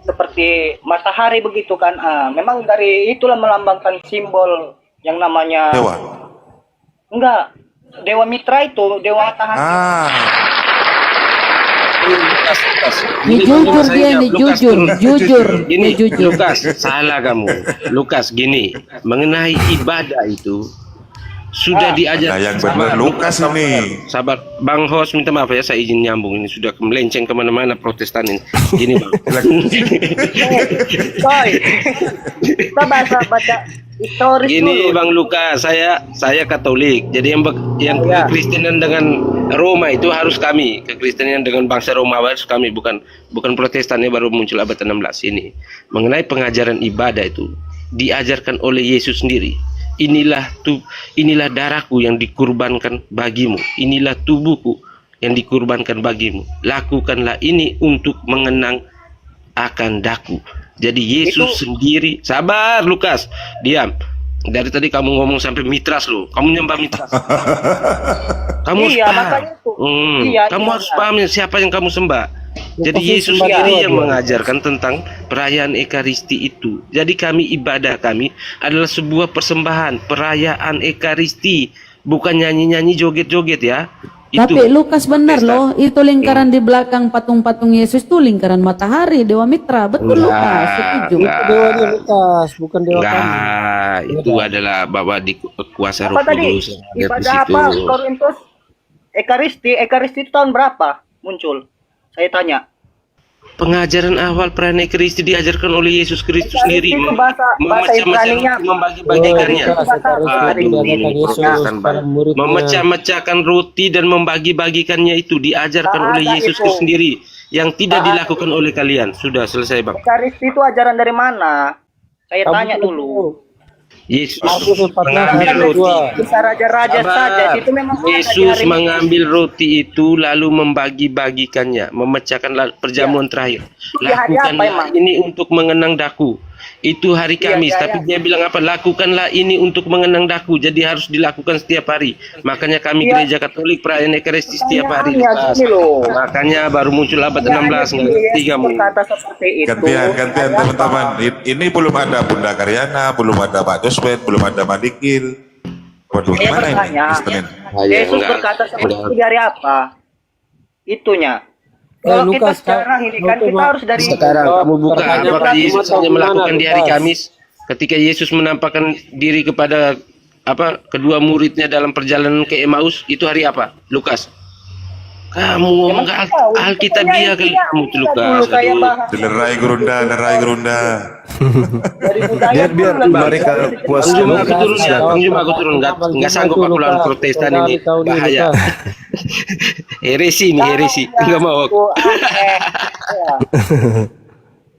seperti matahari begitu kan? Memang dari itulah melambangkan simbol yang namanya Dewa. enggak Dewa Mitra itu, Dewa Matahari. Ini jujur dia nih, jujur. Gini, Dia jujur. Lukas, salah kamu. Lukas, gini, mengenai ibadah itu sudah diajar. Nah, yang benar Lukas ini. Sabar, Bang Host, minta maaf ya, saya izin nyambung ini sudah melenceng kemana-mana Protestan ini. Gini Bang, Coy, kita baca historis gini dulu. Bang Lukas, saya Katolik, jadi yang kekristenan dengan Roma itu harus kami, kekristenan dengan bangsa Romawi harus kami, bukan Protestan ini baru muncul abad 16 ini. Mengenai pengajaran ibadah itu diajarkan oleh Yesus sendiri. Inilah darahku yang dikurbankan bagimu. Inilah tubuhku yang dikurbankan bagimu. Lakukanlah ini untuk mengenang akan daku. Jadi Yesus sendiri. Sabar Lukas, diam. Dari tadi kamu ngomong sampai mitras lo. Kamu nyembah mitras. Kamu harus Iya, paham. makanya itu. Kamu Iya. harus paham siapa yang kamu sembah. Jadi Yesus sembah sendiri dia. yang mengajarkan tentang perayaan Ekaristi itu. Jadi ibadah kami adalah sebuah persembahan, perayaan Ekaristi, bukan nyanyi-nyanyi joget-joget ya. Tapi Lukas benar Protestan. loh, itu lingkaran di belakang patung-patung Yesus itu lingkaran matahari, Dewa Mitra. Betul Enggak, Lukas, setuju. enggak. Dewanya Lukas, bukan dewa kami. Enggak, itu adalah bahwa di kuasa Roh Apa tadi? Kudus. Ada di Ibadah situ. apa? Korintus Ekaristi itu tahun berapa muncul? Saya tanya. Pengajaran awal perayaan Ekaristi diajarkan oleh Yesus Kristus sendiri, Itu bahasa Ibraninya. membagi-bagikannya. Muridnya. Memecah-mecahkan roti dan membagi-bagikannya itu diajarkan Tak oleh ada Yesus itu. sendiri yang tidak Tak ada dilakukan oleh kalian. Sudah selesai bang. Ekaristi itu ajaran dari mana? Saya tanya dulu. Yesus Markus 14 mengambil ayat roti. 2. Bisa raja-raja Sabar. saja. Itu memang ada di Yesus hari Minggu. mengambil roti itu lalu membagi-bagikannya, memecahkan perjamuan terakhir. di hari apa Lakukanlah emang? ini untuk mengenang daku. Itu hari Kamis, tapi dia bilang apa? Lakukanlah ini untuk mengenang daku. Jadi harus dilakukan setiap hari. Makanya kami Iya. gereja Katolik perayaan Ekaristi setiap hari. Tanya gini loh. Makanya baru muncul abad Tanya 16 gini, nggak ngerti Yesus kamu. berkata seperti itu. Gantian Ada apa? teman-teman. Ini belum ada Bunda Karyana, belum ada Pak Joswet, belum ada Madikil. Waduh, Saya gimana ini? bertanya, Kristen? Yesus enggak. berkata seperti itu dari apa? Itunya. Kalau kita Lukas, sekarang ini kan Oke, kita Mak. harus dari Sekarang kamu buka Pertanyaan apakah pertama Yesus hanya gimana, melakukan di hari Lukas? Kamis ketika Yesus menampakkan diri kepada kedua muridnya dalam perjalanan ke Emmaus itu hari apa? Lukas. Kamu ngomong ke Alkitab dia kali kamu tuh Lukas. Saya Aduh. bahas Dilerai gerunda. dari budaya Biar dulu. mereka puas Bang Juma aku dulu. turun ya, Bang Juma aku turun nggak sanggup aku lawan Protestan ini bahaya. Heresi nih heresi, nggak mau aku.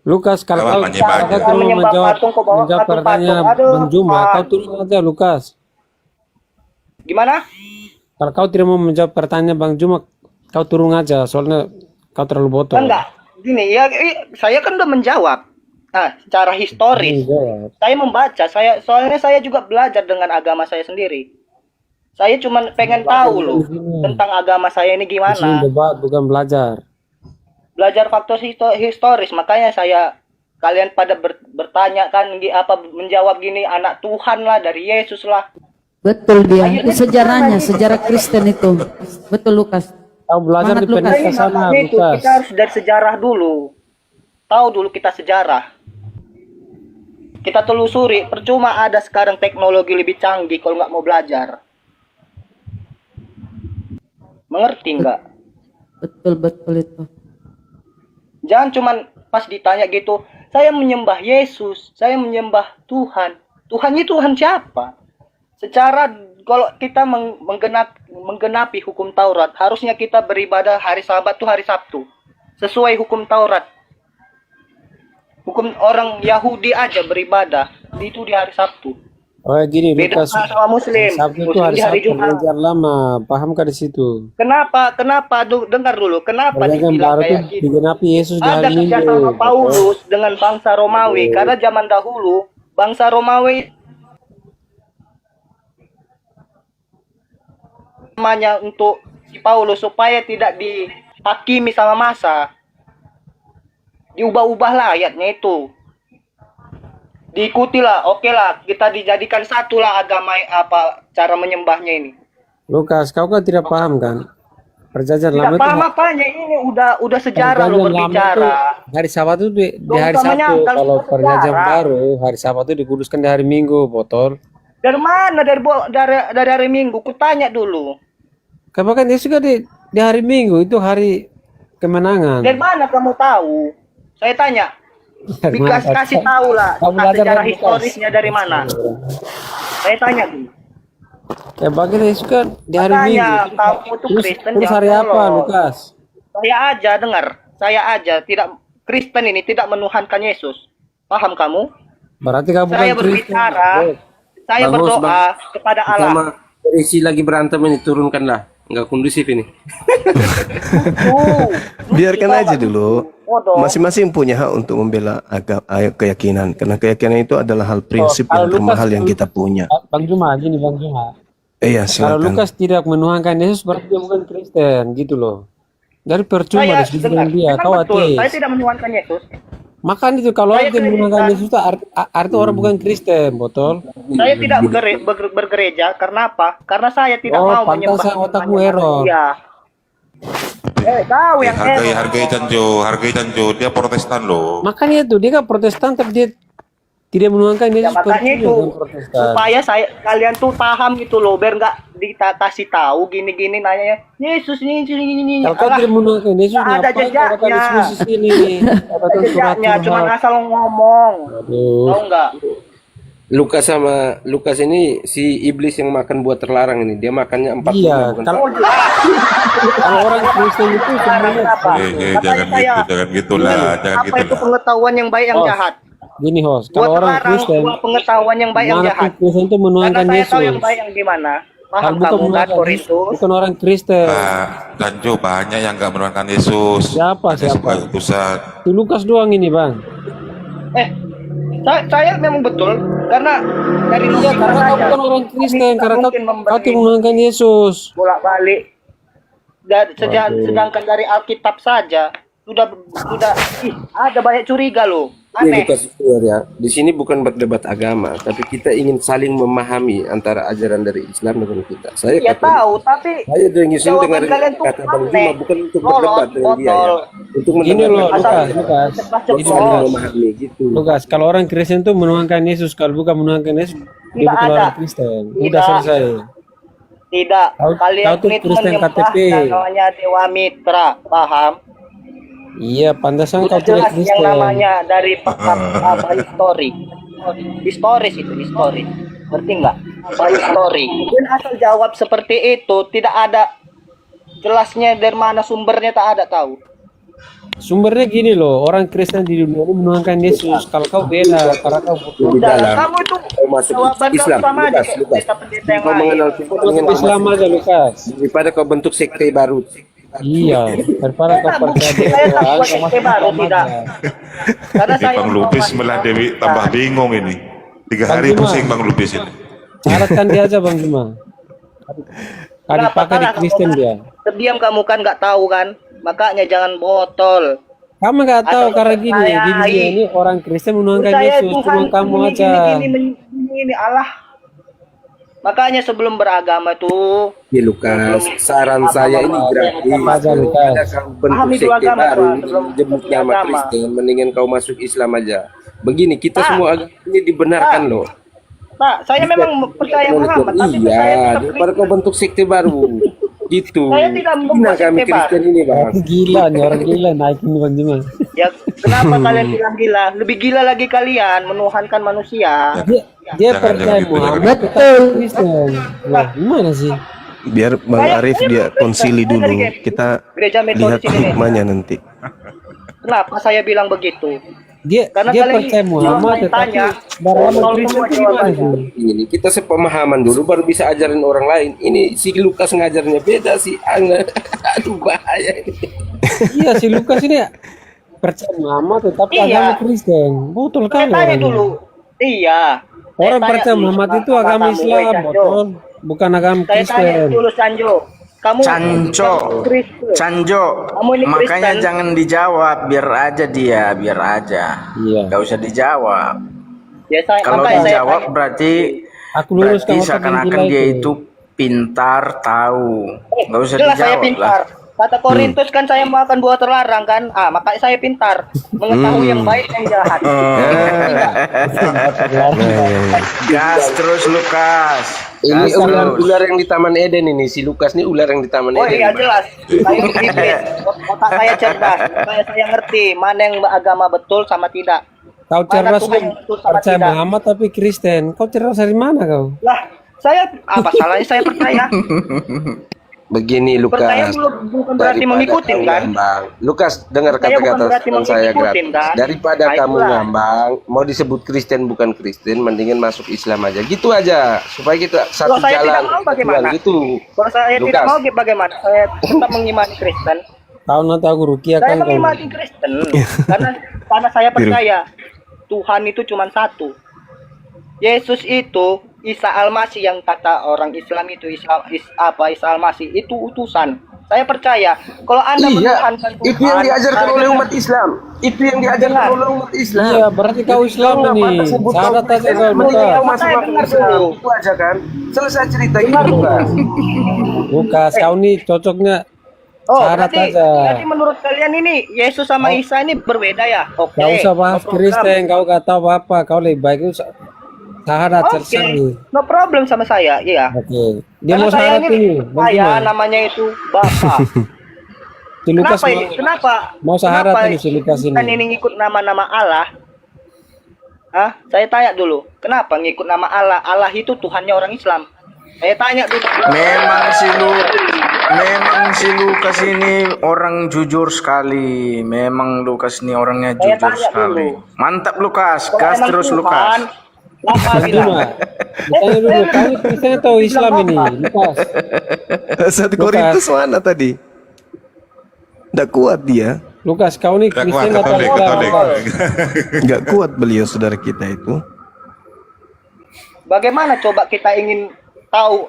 Lukas, kalau Kawan kau menyebarkan. kalau kau Menyembah menjawab patung, kau bawa menjawab patung-patung. pertanyaan Aduh, Bang Juma, Pak. kau turun aja Lukas. Gimana? Kalau kau tidak mau menjawab pertanyaan Bang Juma, kau turun aja, soalnya kau terlalu botol. Enggak. Gini ya, saya kan udah menjawab. Nah, secara historis, Jawab. saya membaca. Soalnya saya juga belajar dengan agama saya sendiri. Saya cuma pengen tahu loh tentang agama saya ini Di sini gimana. debat bukan belajar. Belajar faktor historis, makanya kalian pada bertanya kan apa menjawab gini, anak Tuhan lah, dari Yesus lah. Betul dia. Itu sejarahnya, sejarah Kristen itu. Betul Lukas. Kau belajar Semangat, di Lukas. pendidikan sana, Makanya itu Lukas. kita harus dari sejarah dulu. Tahu dulu kita sejarah. Kita telusuri. Percuma ada sekarang teknologi lebih canggih kalau nggak mau belajar. Mengerti nggak? Betul itu. Jangan cuman pas ditanya gitu, saya menyembah Yesus, saya menyembah Tuhan. Tuhannya Tuhan siapa? Secara kalau kita menggenapi hukum Taurat, harusnya kita beribadah hari Sabat tuh hari Sabtu. Sesuai hukum Taurat. Hukum orang Yahudi aja beribadah itu di hari Sabtu. Oh gini Beda Lukas, sama Muslim. Sabtu itu Muslim hari di hari Sabtu Jumat. belajar lama, paham kah di situ? Kenapa? Dengar dulu. Kenapa Perjanjian dibilang baru itu kayak gitu? digenapi Yesus di Ada hari Minggu. kerjasama Paulus dengan bangsa Romawi. Karena zaman dahulu bangsa Romawi namanya untuk si Paulus supaya tidak dihakimi sama masa. Diubah-ubahlah ayatnya itu. Diikutilah, oke lah, kita dijadikan satu lah agama apa cara menyembahnya ini. Lukas, kau kan tidak paham kan? Perjanjian Tidak lama itu paham apanya ini udah sejarah lo perjanjian lama berbicara. itu hari Sabat itu di hari Umpamanya Sabtu. kalau Kalau sejarah. perjanjian baru hari Sabat itu dikuduskan di hari Minggu, botol. Dari mana? Dari hari Minggu. Kutanya dulu. Karena kan Yesus kan di hari Minggu itu hari kemenangan. Dari mana kamu tahu? Saya tanya. Dari mana kau Kasih tahu? tahu lah Kau belajar sejarah dari Lukas. historisnya dari mana. Saya tanya dulu. Ya bagi Yesus kan di hari Makanya Minggu. kamu tuh Kristen Terus hari jangan apa, tolol. Lukas? Saya aja dengar. Saya aja tidak Kristen ini tidak menuhankan Yesus. Paham kamu? Berarti kamu bukan Saya Kristen. berbicara. Saya Bang Hos, berdoa kepada Allah. Sama isi lagi berantem ini turunkanlah, nggak kondusif ini. Biarkan aja dulu. Bodoh. Masing-masing punya hak untuk membela keyakinan. Karena keyakinan itu adalah hal prinsip kalau yang termahal Lukas- yang kita punya. Bang Juma, gini Bang Juma. Iya, Kalau silakan. Lukas tidak menuhankan Yesus berarti dia bukan Kristen gitu loh. Dari percuma Saya diskusi dengar. dengan dia, Memang kau betul. Saya ateis. tidak menuhankan Yesus. Makan itu kalau Saya orang tidak menuhankan Kristen. Yesus itu arti orang bukan Kristen, botol. Saya tidak bergereja karena apa? Karena saya tidak Oh, mau pantasan menyembah otakmu Tuhan error. manusia. Tahu yang error. Hargai Tanjo, dia Protestan loh. Makanya itu dia kan Protestan tapi dia tidak menuhankan Ya, Yesus makanya percuma itu dengan Protestan. supaya kalian tuh paham gitu loh, biar nggak kasih tahu gini-gini nanya Yesus ini. Kalau kau Alah, tidak menuhankan Yesus, nggak ada ngapain kau jejaknya. datang diskusi sini? Katakan jejaknya surat cuma Tuhan. asal ngomong. Aduh. Tahu nggak? Lukas ini si iblis yang makan buah terlarang ini. Dia makannya 40 Iya, bukan. kalau orang Kristen itu sebenarnya Kenapa? Jangan Katanya gitu, jangan gitulah, jangan apa itu gitulah. pengetahuan yang baik yang Oh, jahat? gini host, Buat kalau orang terlarang Kristen, buat pengetahuan yang baik yang mana jahat. Kristen itu Karena menuhankan saya tahu yang Yesus. baik yang gimana. Paham Kalau bukan kamu kan menuhankan Yesus, Korintus? bukan orang Kristen. Tanjo banyak yang nggak menuhankan Yesus. Siapa, Ada siapa? sebuah utusan. Si Lukas doang ini bang. Saya memang betul karena dari Iya, logika karena kau saja. bukan orang Kristen, karena kau mungkin kau tidak menuhankan Yesus. bolak-balik sedangkan dari Alkitab saja sudah ada banyak curiga loh. Ini Aneh. Lukas ya. Di sini bukan berdebat agama, tapi kita ingin saling memahami antara ajaran dari Islam dengan kita. Saya Ya kata, tahu, tapi saya dengan Yesus jawaban dengar kalian tuh kata Bang aneh. Juma bukan untuk Lolos, berdebat dengan dia ya. botol. Untuk Gini loh, mendengarkan Lukas, kita. Lukas. Jadi saling memahami gitu. Lukas, kalau orang Kristen itu menuhankan Yesus, kalau bukan menuhankan Yesus, dia Tidak bukan ada. orang Kristen. Udah Tidak. selesai. Tidak, Tahu kalian tuh itu Kristen menyembah KTP. yang namanya Dewa Mitra, paham? Iya, pantasan Sudah kau tidak jelas yang Kristen. namanya dari apa historis itu historis, ngerti nggak? Apa histori? Dan asal jawab seperti itu tidak ada jelasnya dari mana sumbernya, tak ada tahu. Sumbernya gini loh, orang Kristen di dunia ini menuhankan Yesus. Kalau kau beda, karena kau Udah, kamu itu masuk jawaban Islam, kamu sama aja Lukas, kayak Lukas. pendeta-pendeta yang Kau lain. mengenal masuk Islam aja, Lukas. daripada kau bentuk sekte baru. Iya, daripada kau percaya di Saya tak Tuhan, buat kau sekte masuk baru, Islam tidak. aja. Karena Ini saya Bang Lupis malah Dewi tambah bingung ini. 3 hari Bang Juma. pusing Bang Lupis ini. Syaratkan dia aja Bang Juma. Kali Kenapa? pakai di Karena Kristen kamu dia. terdiam, kamu kan nggak tahu kan, makanya jangan botol. Kamu nggak tahu Atau karena gini, percaya, di dunia ini orang Kristen menuhankan Saya Yesus, Tuhan cuma kamu ini, aja. Ini Allah. Makanya sebelum beragama tuh Ya Lukas, saran saya ini gratis. Aja, Lukas. Daripada kau bentuk Pahami dua sekte agama, baru, Pak, sebelum jemput nama beragama. Kristen, mendingan kau masuk Islam aja. Begini, kita Pak. semua agama ini dibenarkan Pak. loh. Pak, saya memang percaya Muhammad, tapi saya Iya, tetap daripada kau bentuk sekte baru. Gitu. Saya tidak Hina membuat kami sekte baru. Kristen ini Bang. Gila nih, orang gila naikin Bang Juma. Ya, kenapa kalian bilang gila? Lebih gila lagi kalian menuhankan manusia. Dia Jangan, percaya jangan gitu, Muhammad betul Kristen. Nah, gimana sih? Biar Bang Arif dia konsili dulu. Kita Gereja lihat Metodis ini. hikmahnya nanti. Kenapa saya bilang begitu? Dia Karena kalian percaya Muhammad kalau tetapi tanya, beragama tolong Kristen semua itu gimana jawabannya. sih? Ini kita sepemahaman dulu baru bisa ajarin orang lain. Ini si Lukas ngajarnya beda sih. Aduh bahaya ini. Iya si Lukas ini percaya Muhammad tetapi Iya. agama Kristen. Betul Saya kali tanya orang dulu. Iya. Orang Saya tanya percaya dulu Muhammad sama itu agama kamu, Islam, Sanjo. betul. Bukan agama Saya tanya Kristen. dulu Sanjo. Kamu Canco, Kristen. Canjo, Kamu ini makanya Kristen. jangan dijawab, biar aja dia, biar aja. Iya. Gak usah dijawab. Ya, Kalau makanya saya dijawab tanya. berarti Aku lurus berarti kalau seakan-akan gila dia itu pintar, tahu. Gak usah Jelas saya dijawab pintar. lah. Kata Korintus kan saya makan buah terlarang kan. Makanya saya pintar. Mengetahui yang baik dan jahat. Gas terus Lukas. Ini Gas terus. ular yang di Taman Eden ini. Si Lukas ini ular yang di Taman Oh Eden. iya Bang. jelas. Saya iblis. Otak saya cerdas. Saya ngerti mana yang agama betul sama tidak. Kau Mana cerdas Tuhan yang betul sama percaya tidak. Muhammad tapi Kristen. Kau cerdas dari mana kau? Lah, saya apa salahnya saya percaya? Begini Percaya Lukas. bukan berarti Daripada mengikuti kau kan? ngambang. Lukas dengar Percaya bukan kata-kata berarti teman saya mengikuti, gratis. kan? Daripada Nah, kamu itulah. ngambang, mau disebut Kristen bukan Kristen, mendingan masuk Islam aja. Gitu aja supaya kita satu Kalau saya jalan. tidak mau bagaimana? Gitu. Kalau saya Lukas. tidak mau bagaimana? Saya tetap mengimani Kristen. Kau nanti aku rukiah Saya kan kau. mengimani Kristen karena saya percaya Tuhan itu cuma satu. Yesus itu Isa Al-Masih yang kata orang Islam itu Isa Al-Masih itu utusan. Saya percaya kalau Anda Iya, menuhankan itu yang diajarkan oleh umat Islam. Itu yang diajarkan oleh umat Islam. Iya, berarti kau Islam Kau nggak ini. pantas sebut kau Syarat aja Kristen, kau mendingan Lukas. kau masuk Makanya akun dengar Islam. dulu. Itu aja kan. Selesai cerita gitu Lukas. Lukas, kau nih cocoknya syarat berarti, aja. berarti menurut kalian ini Yesus sama Isa ini berbeda ya? Oke. Kau usah bahas no problem. Kristen, kau gak tahu apa. Kau lebih baik itu syarat Oke, selesai. no problem sama saya, iya. Oke. Dia Karena mau saya syarat ini. saya namanya itu Bapak. Si Lukas Kenapa ini? Kenapa? mau syarat Kenapa ini si Lukas ini. Kan ini ngikut nama-nama Allah. Hah? Saya tanya dulu. Kenapa ngikut nama Allah? Allah itu Tuhannya orang Islam. Saya tanya dulu. Memang si Lukas ini orang jujur sekali. Memang Lukas ini orangnya Saya jujur tanya sekali. dulu. Mantap Lukas, Kalau gas emang terus Tuhan, Lukas. Kenapa Cuma, bilang? ditanya dulu, kau ini Kristen atau Islam ini? Lukas. 1 Korintus mana tadi? Nggak kuat dia. Lukas, kau ini Gak kuat, Kristen atau katolik, Islam? katolik. Lukas? Nggak kuat beliau saudara kita itu. Bagaimana coba kita ingin tahu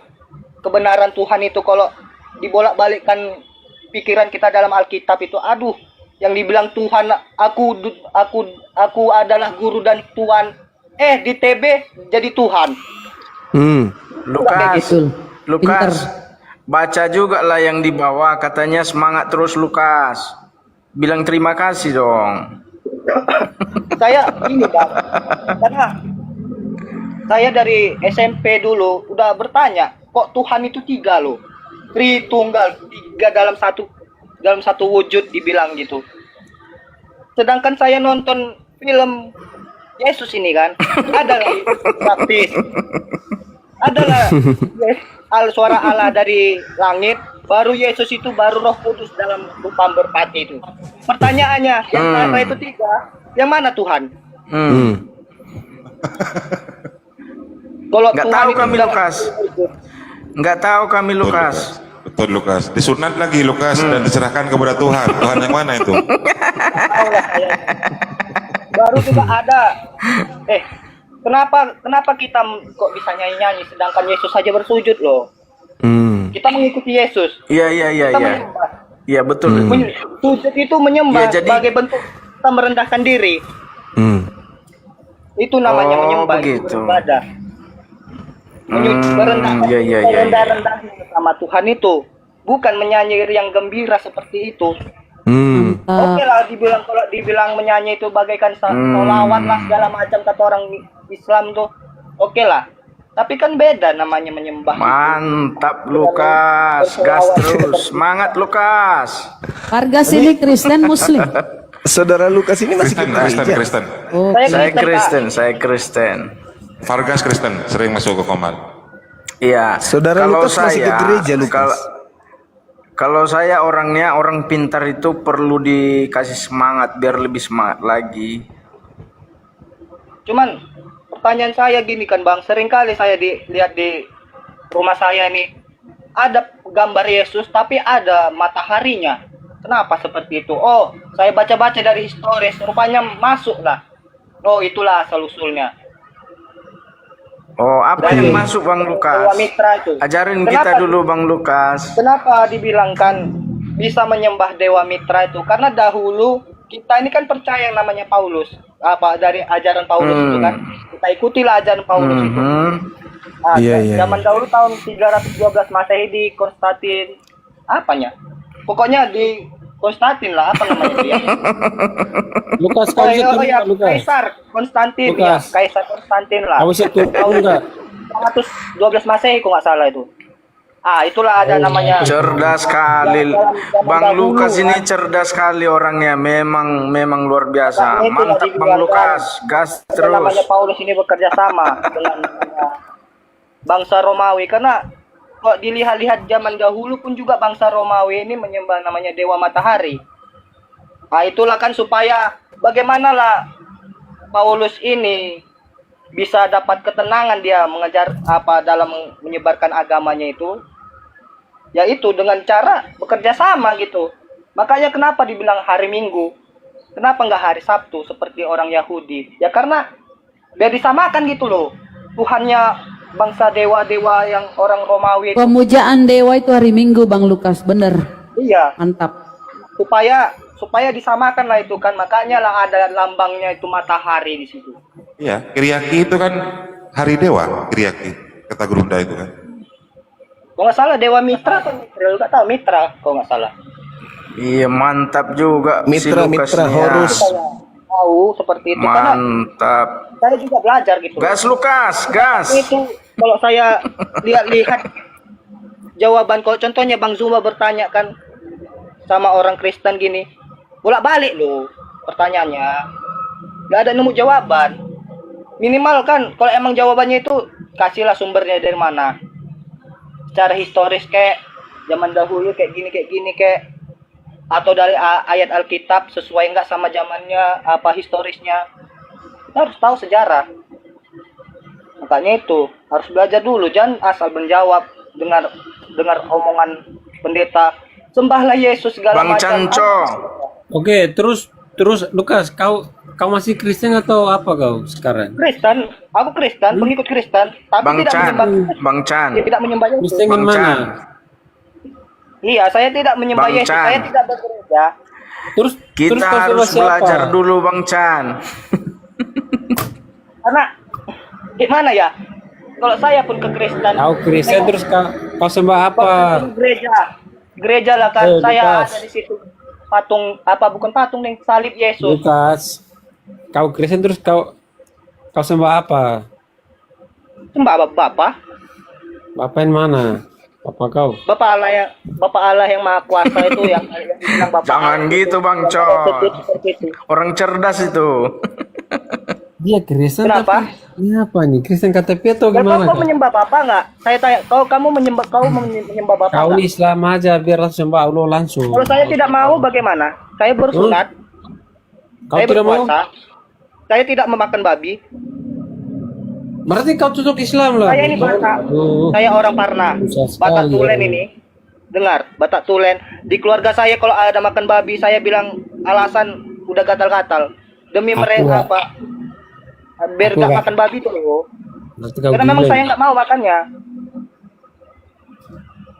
kebenaran Tuhan itu kalau dibolak-balikkan pikiran kita dalam Alkitab itu, aduh, yang dibilang Tuhan, aku adalah guru dan tuan, di TB jadi Tuhan. Lukas, Betul. Lukas, baca juga lah yang di bawah. Katanya semangat terus Lukas. Bilang terima kasih dong. Saya ini Bang, karena saya dari SMP dulu udah bertanya kok Tuhan itu tiga loh, Tritunggal, tiga dalam satu wujud dibilang gitu. Sedangkan saya nonton film Yesus ini kan, adalah praktis, adalah suara Allah dari langit, baru Yesus itu baru Roh Kudus dalam rupa merpati itu. Pertanyaannya, yang mana itu tiga, yang mana Tuhan? Kalau Nggak Tuhan tahu itu kami dalam Lukas. wujud, Nggak tahu kami Lukas. Betul Lukas. Disunat lagi Lukas dan diserahkan kepada Tuhan. Tuhan yang mana itu? tahu lah saya. Baru juga ada. Kenapa kita kok bisa nyanyi-nyanyi sedangkan Yesus saja bersujud loh? Kita mengikuti Yesus. Iya. Kita menyembah. Iya betul. Sujud itu menyembah Ya, jadi- sebagai bentuk kita merendahkan diri. Itu namanya Oh, menyembah, itu begitu. beribadah. Merendahkan Iya. rendah-rendahnya sama Tuhan itu, bukan menyanyi yang gembira seperti itu. Oke lah, kalau dibilang menyanyi itu bagaikan sholawat lah segala macam kata orang Islam tuh, oke lah. Tapi kan beda namanya menyembah. Mantap Lukas, gas terus, semangat Lukas. Warga sini Kristen Muslim. Saudara Lukas ini masih Kristen. gereja. Oh, Saya Kristen. Vargas Kristen, sering masuk ke Komal. Iya. Saudara Kalau Lukas masih ke saya- gereja, Lukas. Kalau saya orangnya orang pintar itu perlu dikasih semangat biar lebih semangat lagi. Cuman pertanyaan saya gini kan Bang, sering kali saya lihat di rumah saya nih ada gambar Yesus tapi ada mataharinya. Kenapa seperti itu? Oh, saya baca-baca dari historis, rupanya masuk lah. Oh, itulah asal-usulnya. Oh, apa Dari yang masuk Bang Dewa Lukas? Mitra itu. Ajarin Kenapa- kita dulu Bang Lukas. Kenapa dibilangkan bisa menyembah Dewa Mitra itu? Karena dahulu kita ini kan percaya yang namanya Paulus. Apa dari ajaran Paulus itu kan? Kita ikutilah ajaran Paulus itu. Nah, Iya. zaman dahulu tahun 312 Masehi di Konstantin apanya? Pokoknya di Konstantin lah, apa namanya dia? Lukas, kamu bisa turun nggak, Lukas? Kaisar Konstantin ya, Lukas. Kaisar Konstantin lah. Kamu bisa turun nggak? 112 Masehi kok nggak salah itu. Itulah ada namanya. Cerdas sekali. Bang Lukas ini cerdas sekali orangnya. Memang luar biasa. Makanya itulah Mantap Bang dibilangkan, Lukas. Gas ada terus. namanya Paulus ini bekerja sama dengan namanya bangsa Romawi, karena kok dilihat-lihat zaman dahulu pun juga bangsa Romawi ini menyembah namanya dewa matahari. Itulah kan supaya bagaimana lah Paulus ini bisa dapat ketenangan dia mengejar apa dalam menyebarkan agamanya itu, yaitu dengan cara bekerja sama gitu. Makanya kenapa dibilang hari Minggu, kenapa nggak hari Sabtu seperti orang Yahudi? Ya karena biar disamakan gitu loh. Tuhannya bangsa dewa-dewa yang orang Romawi itu, pemujaan dewa itu hari Minggu, Bang Lukas, bener. iya, Mantap. supaya disamakan lah itu kan. Makanya lah ada lambangnya itu matahari di situ. Iya, Kiriaki itu kan hari dewa, Kiriaki, kata Gerunda itu kan. Kalau nggak salah Dewa Mitra atau Mitra, nggak tahu Mitra kalau nggak salah. Iya mantap juga si Mitra Lukasnya. Horus. Saya tahu seperti itu karena Mantap. saya juga belajar gitu. Gas Lukas, gas. Itu kalau saya lihat jawaban, kalau contohnya Bang Zuma bertanya kan sama orang Kristen gini, bolak-balik loh pertanyaannya, nggak ada nemu jawaban. Minimal kan kalau emang jawabannya itu kasihlah sumbernya dari mana, secara historis kayak zaman dahulu kayak gini kayak atau dari ayat Alkitab sesuai nggak sama zamannya apa historisnya. Kita harus tahu sejarah. Makanya itu harus belajar dulu, jangan asal menjawab dengar omongan pendeta sembahlah Yesus segala Bang macam. Canco. Oke, terus Lukas, kau masih Kristen atau apa kau sekarang? Kristen, aku Kristen, pengikut Kristen, tapi Bang tidak Chan, menyembah, Bang Chan. tidak menyembah Yesus. Kristen yang Bang Chan. mana? Iya, saya tidak menyembah Bang Yesus, Chan. saya tidak bergereja. Terus Kita kau harus sembah siapa? belajar dulu Bang Chan. Karena gimana ya? Kalau saya pun ke Kristen. Kau Kristen terus kau sembah apa? Gereja lah kan. Saya Lukas. ada di situ patung apa bukan patung nih, salib Yesus. Lukas, kau Kristen terus kau sembah apa? Sembah Bapak. Bapak yang mana? Bapak kau? Bapak Allah yang Maha Kuasa itu yang bilang Bapak. Jangan gitu Bang Con. Seperti itu. Orang cerdas itu. Dia Kristen Kenapa? tapi ini apa nih? Kristen KTP atau Ya, gimana? kau Kak? menyembah Bapak nggak? Saya tanya, kamu menyembah Bapak Kau nggak? Islam aja biar langsung sembah Allah langsung. Kalau saya tidak mau bagaimana? Saya bersunat, Kau saya tidak mau? berpuasa, saya tidak memakan babi. Berarti kau tutup Islam lah. Saya ini Batak, Aduh. saya orang Parna, Susah sekali, Batak Tulen ya. ini. Dengar, Batak Tulen. Di keluarga saya kalau ada makan babi, saya bilang alasan udah gatal-gatal. Demi Aku mereka nggak- apa? Biar aku nggak nggak- makan babi tuh loh. Berarti kau Karena memang gila. saya nggak mau makannya.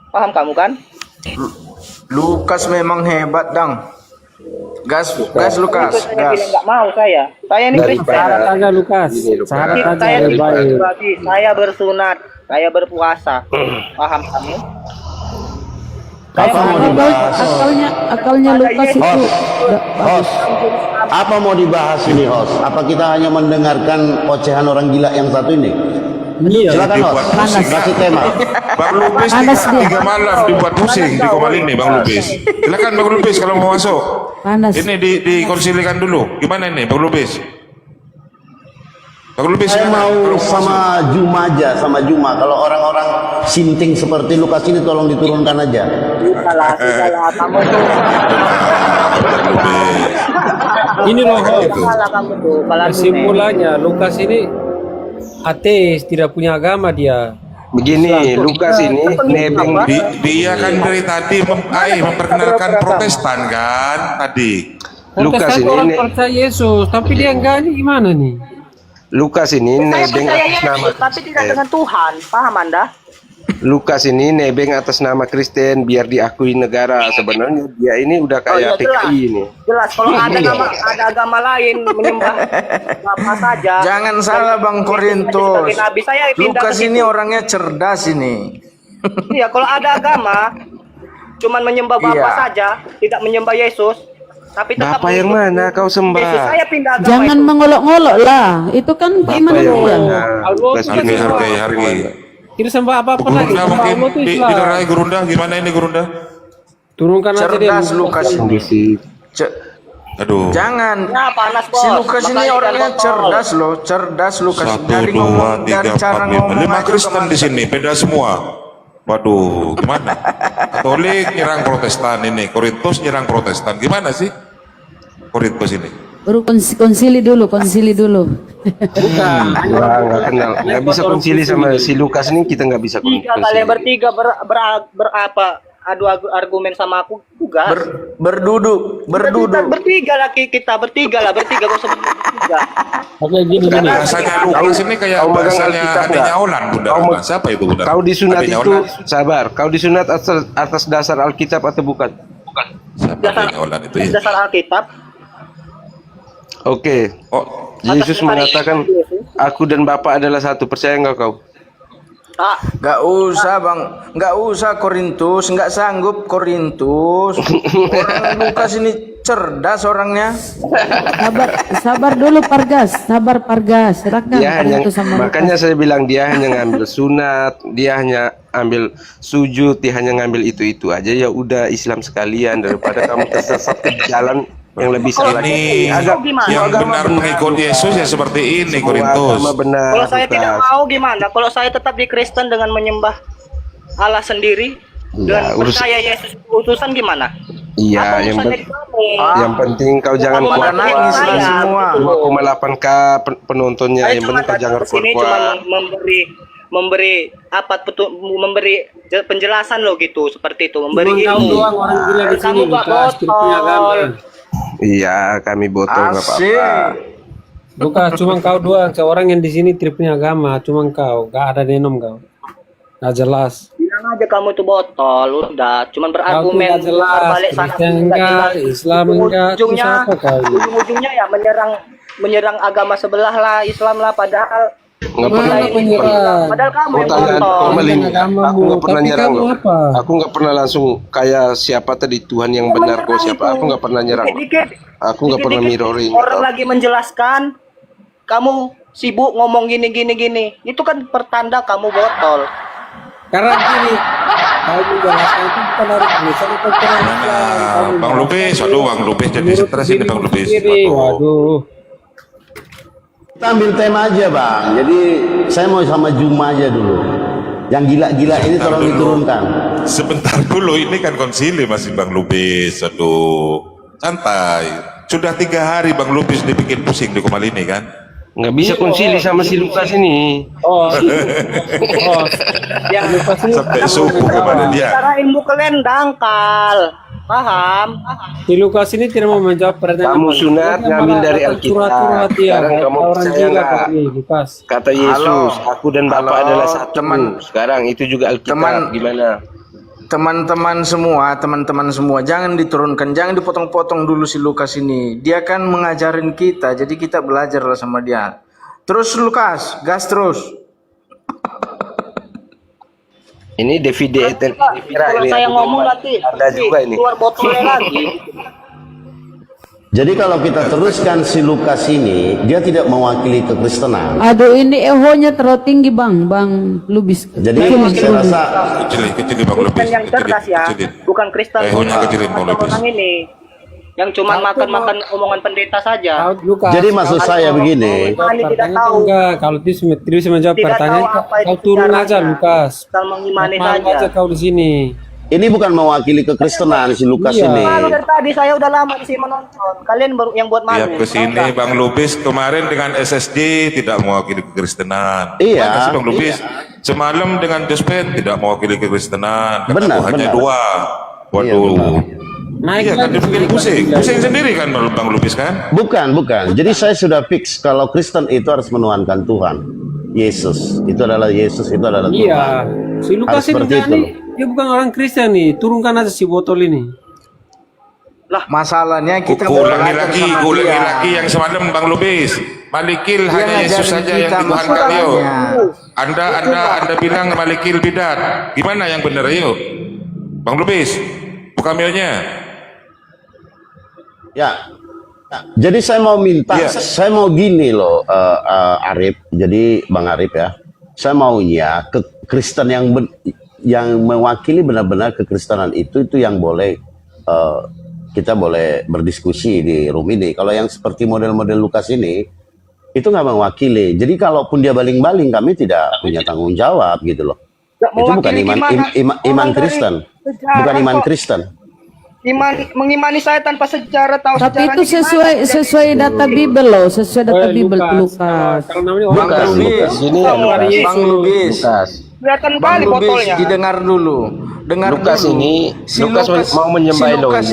Paham kamu kan? Lukas memang hebat Dang. Gas Lukas, Itu saya gas. bilang nggak mau saya. Saya ini Kristen. Syarat aja Lukas. Syarat aja Saya lebih tidak baik. berbagi, saya bersunat, saya berpuasa. Paham kamu? Akalnya Lukas itu Host, apa mau dibahas ini host? Apa kita hanya mendengarkan ocehan orang gila yang satu ini? Iya. Silakan host, kasih tema. Bang Lubis Panas dia. 3 malam dibuat pusing di Komalini Bang Lubis. Silakan Bang Lubis kalau mau masuk. panas. Ini dikonsilikan dulu. Gimana ini Bang Lubis? Bang Lubis Saya silakan. mau sama Juma aja, sama Juma. Kalau orang-orang sinting seperti Lukas ini tolong diturunkan aja. Salah, kamu tuh. Bang Lubis. Ini loh. Host. Salah kamu tuh. Kalau Kesimpulannya Lukas ini ateis, tidak punya agama dia. Begini, Lukas ini nebeng Dia kan dari tadi memperkenalkan Protestan kan tadi. Lukas Protestan ini orang percaya Yesus, tapi dia enggak ini gimana nih? Lukas ini saya nebeng percaya atas nama Yesus, tapi tidak dengan Tuhan. Paham Anda? Lukas ini nebeng atas nama Kristen biar diakui negara. Sebenarnya dia ini udah iya, kayak jelas. PKI ini. Jelas, kalau ada agama lain menyembah apa saja. Jangan salah Bang Korintus. Sebagai nabi, saya pindah Lukas ke ini situ. orangnya cerdas ini. Iya, kalau ada agama cuman menyembah Bapa Iya. saja, tidak menyembah Yesus, tapi tetap Bapak yang mana kau Yesus, sembah? saya pindah agama Jangan itu. mengolok-ngolok lah. Itu kan Bapak iman yang dia. mana? Allah Lukas itu ini Hargai, hargai, hargai. Tidak sembah apa-apa lagi. Gurunda Sembah mungkin Allah itu Islam. dilerai Gurunda. Gimana ini Gurunda? Turunkan aja dia. Cerdas Lukas ini. Kondisi Ce- Aduh. Jangan. Ya, panas bos. Si Lukas ini Makanya orangnya jangan cerdas loh, cerdas Lukas. 1, Dari 2, ngomong, 3, dari 4, cara 5. ngomong 5 aja Kristen udah di sini, beda semua. Waduh, gimana? Katolik nyerang Protestan ini, Korintus nyerang Protestan. Gimana sih? Korintus ini. Baru konsili dulu, konsili dulu. nggak kenal, nggak bisa konsili sama si Lukas ini, kita nggak bisa Tiga konsili. kalian bertiga berapa adu argumen sama aku juga. berduduk. Bertiga lagi kita bertiga kau sebut bertiga. Oke, gini. Bahasanya Lukas ini kayak kau megang bahasanya Alkitab adanya nggak? Olan, Bunda. Kau me- Siapa itu, Bunda? Kau disunat Adanya itu Olan. sabar. Kau disunat atas dasar Alkitab atau bukan? Siapa adanya Olan itu ya? Dasar Alkitab. Oke. Oh, Yesus mengatakan, aku dan Bapa adalah satu. Percaya nggak kau? Ah, Gak usah Bang, gak usah Korintus, gak sanggup Korintus. Orang Lukas ini cerdas orangnya. Sabar dulu Pargas, sabar Pargas. Serahkan Dia hanya, itu sama makanya saya bilang dia hanya ngambil sunat, dia hanya ambil sujud, dia hanya ngambil itu aja. Ya udah Islam sekalian daripada kamu tersesat ke jalan yang lebih salah. ini yang benar mengikut Yesus ya seperti ini, Korintus. Agama benar. kalau saya tidak Lukas. mau gimana? Kalau saya tetap di Kristen dengan menyembah Allah sendiri dan percaya Yesus utusan gimana? Iya, Apa yang, urusannya di kamu? yang penting kau jangan Kamu kuat-kuat. nangis lah semua. 2,8K penontonnya, yang penting kau jangan sini cuma kuat-kuat. memberi penjelasan loh gitu, seperti itu, memberi Kau ilmu. doang orang gila di sini, Kamu gak Lukas, tidak punya agama. Iya, kami botol nggak Asik. apa-apa. Lukas, cuma kau doang, seorang yang di sini tidak punya agama, cuma kau, gak ada denom kau. Gak jelas. Bilang aja kamu itu botol, udah. Cuman Kau tuh berargumen gak jelas, balik sana Kristen sini, nggak enggak, jelas. Islam enggak, terus Ujung-ujungnya, apa kau ini? ujung-ujungnya ya menyerang agama sebelah lah, Islam lah, padahal Nggak pernah. Mana penyerang? Padahal kamu Kau yang tanya botol. Komalin, Agamamu, aku nggak pernah tapi nyerang kamu loh. apa? Aku nggak pernah langsung kayak siapa tadi Tuhan yang benar kok siapa. Aku nggak pernah nyerang. Dikit-dikit, Aku nggak pernah dikit-dikit mirroring. orang lagi menjelaskan, kamu sibuk ngomong gini. Itu kan pertanda kamu botol. Karena gini, kau juga itu bukan dari Kristen atau bukan dari Islam. Bang Lubis, aduh Bang Lubis jadi stres ini Bang Lubis. Waduh. Kita ambil tema aja bang. Jadi saya mau sama Juma aja dulu. Yang gila-gila ini Sebentar tolong dulu. diturunkan. Sebentar dulu, ini kan konsili masih Bang Lubis. Aduh, santai. Sudah 3 hari Bang Lubis dibikin pusing di Komal ini kan. Nggak bisa konsili sama si Lukas ini. Oh, Yang Sampai subuh kepada dia. cara ilmu kalian dangkal. Paham? si Lukas ini tidak mau menjawab pertanyaan. Kamu sunat ngambil dari Alkitab. Curhat-curhat ya. Sekarang kamu Orang percaya gila nggak? kata dia, Lukas. Kata Yesus, aku dan Bapa Halo, adalah satu. teman- Sekarang itu juga Alkitab. teman- Gimana? Teman-teman semua, jangan diturunkan, jangan dipotong-potong dulu si Lukas ini. Dia kan mengajarin kita, jadi kita belajar lah sama dia. Terus Lukas, gas terus. Ini Davide Kalau saya ngomong nanti ada juga ini. keluar botolnya lagi. Jadi kalau kita teruskan si Lukas ini, dia tidak mewakili kekristenan. Aduh, ini ehonya terlalu tinggi Bang Lubis. Jadi Kecilin saya dulu. rasa Kecilin Bang Lubis. Kristen yang cerdas ya, Kecilin. bukan Kristen Ehonya kecilin, Bang macam Lubis. orang ini yang cuma makan-makan omongan pendeta saja. Kau, Lukas, jadi maksud saya begini. Ahli tidak pertanyaan tahu. enggak, kalau dia bisa menjawab Tidak pertanyaan, tahu apa itu kau turun aja sejarahnya. Lukas. Asal mengimani Malu saja. aja kau di sini. Ini bukan mewakili kekristenan si Lukas Iya. ini. Malu dari tadi, saya udah lama di sini menonton. Kalian baru yang buat malu. Tiap kesini Bang Lubis kemarin dengan SSJ tidak mewakili kekristenan. Iya, Mana sih Bang Lubis? Semalam dengan Jospin tidak mewakili kekristenan. Kata Benar, hanya benar. 2. Waduh. Iya, benar. Naik Iya kan lagi dibikin pusing. Pusing sendiri kan Bang Lubis kan? Bukan. Jadi saya sudah fix kalau Kristen itu harus menuhankan Tuhan. Yesus. Itu adalah Yesus, itu adalah Tuhan. Iya, si Lukas Harus ini seperti enggak itu. nih, dia bukan orang Kristen nih. Turunkan aja si botol ini. Lah, masalahnya kita Ulangi belajar lagi, sama ulangi dia. lagi yang semalam Bang Lubis. Malikil Dia hanya Yesus ngajarin saja yang kita dituhankan yo. masalahnya. Anda bilang malikil bidat. Gimana yang benar yuk? Bang Lubis, buka mailnya. Ya. Jadi saya mau minta, Iya. saya mau gini loh, Arif. Jadi Bang Arif ya, saya maunya ke Kristen yang mewakili benar-benar kekristenan itu yang boleh kita boleh berdiskusi di room ini. Kalau yang seperti model-model Lukas ini, itu nggak mewakili. Jadi kalaupun dia baling-baling, kami tidak punya tanggung jawab gitu loh. Nggak Itu bukan mewakili iman gimana? iman Orang dari Kristen, sejarah bukan iman kok. Kristen. Mengimani saya tanpa sejarah, tahu Tapi sejarahnya itu sesuai data Bible loh, sesuai data Oh, Bible tuh Lukas. Lukas. Kalau namanya orang Bang Kristen, Lubis, Ini bukan Lukas. dari Yesus. Bang Lubis, Kelihatan Bang kali Lubis, botolnya. didengar dulu. Dengar Lukas dulu. ini, Lukas mau menyembah Elohim.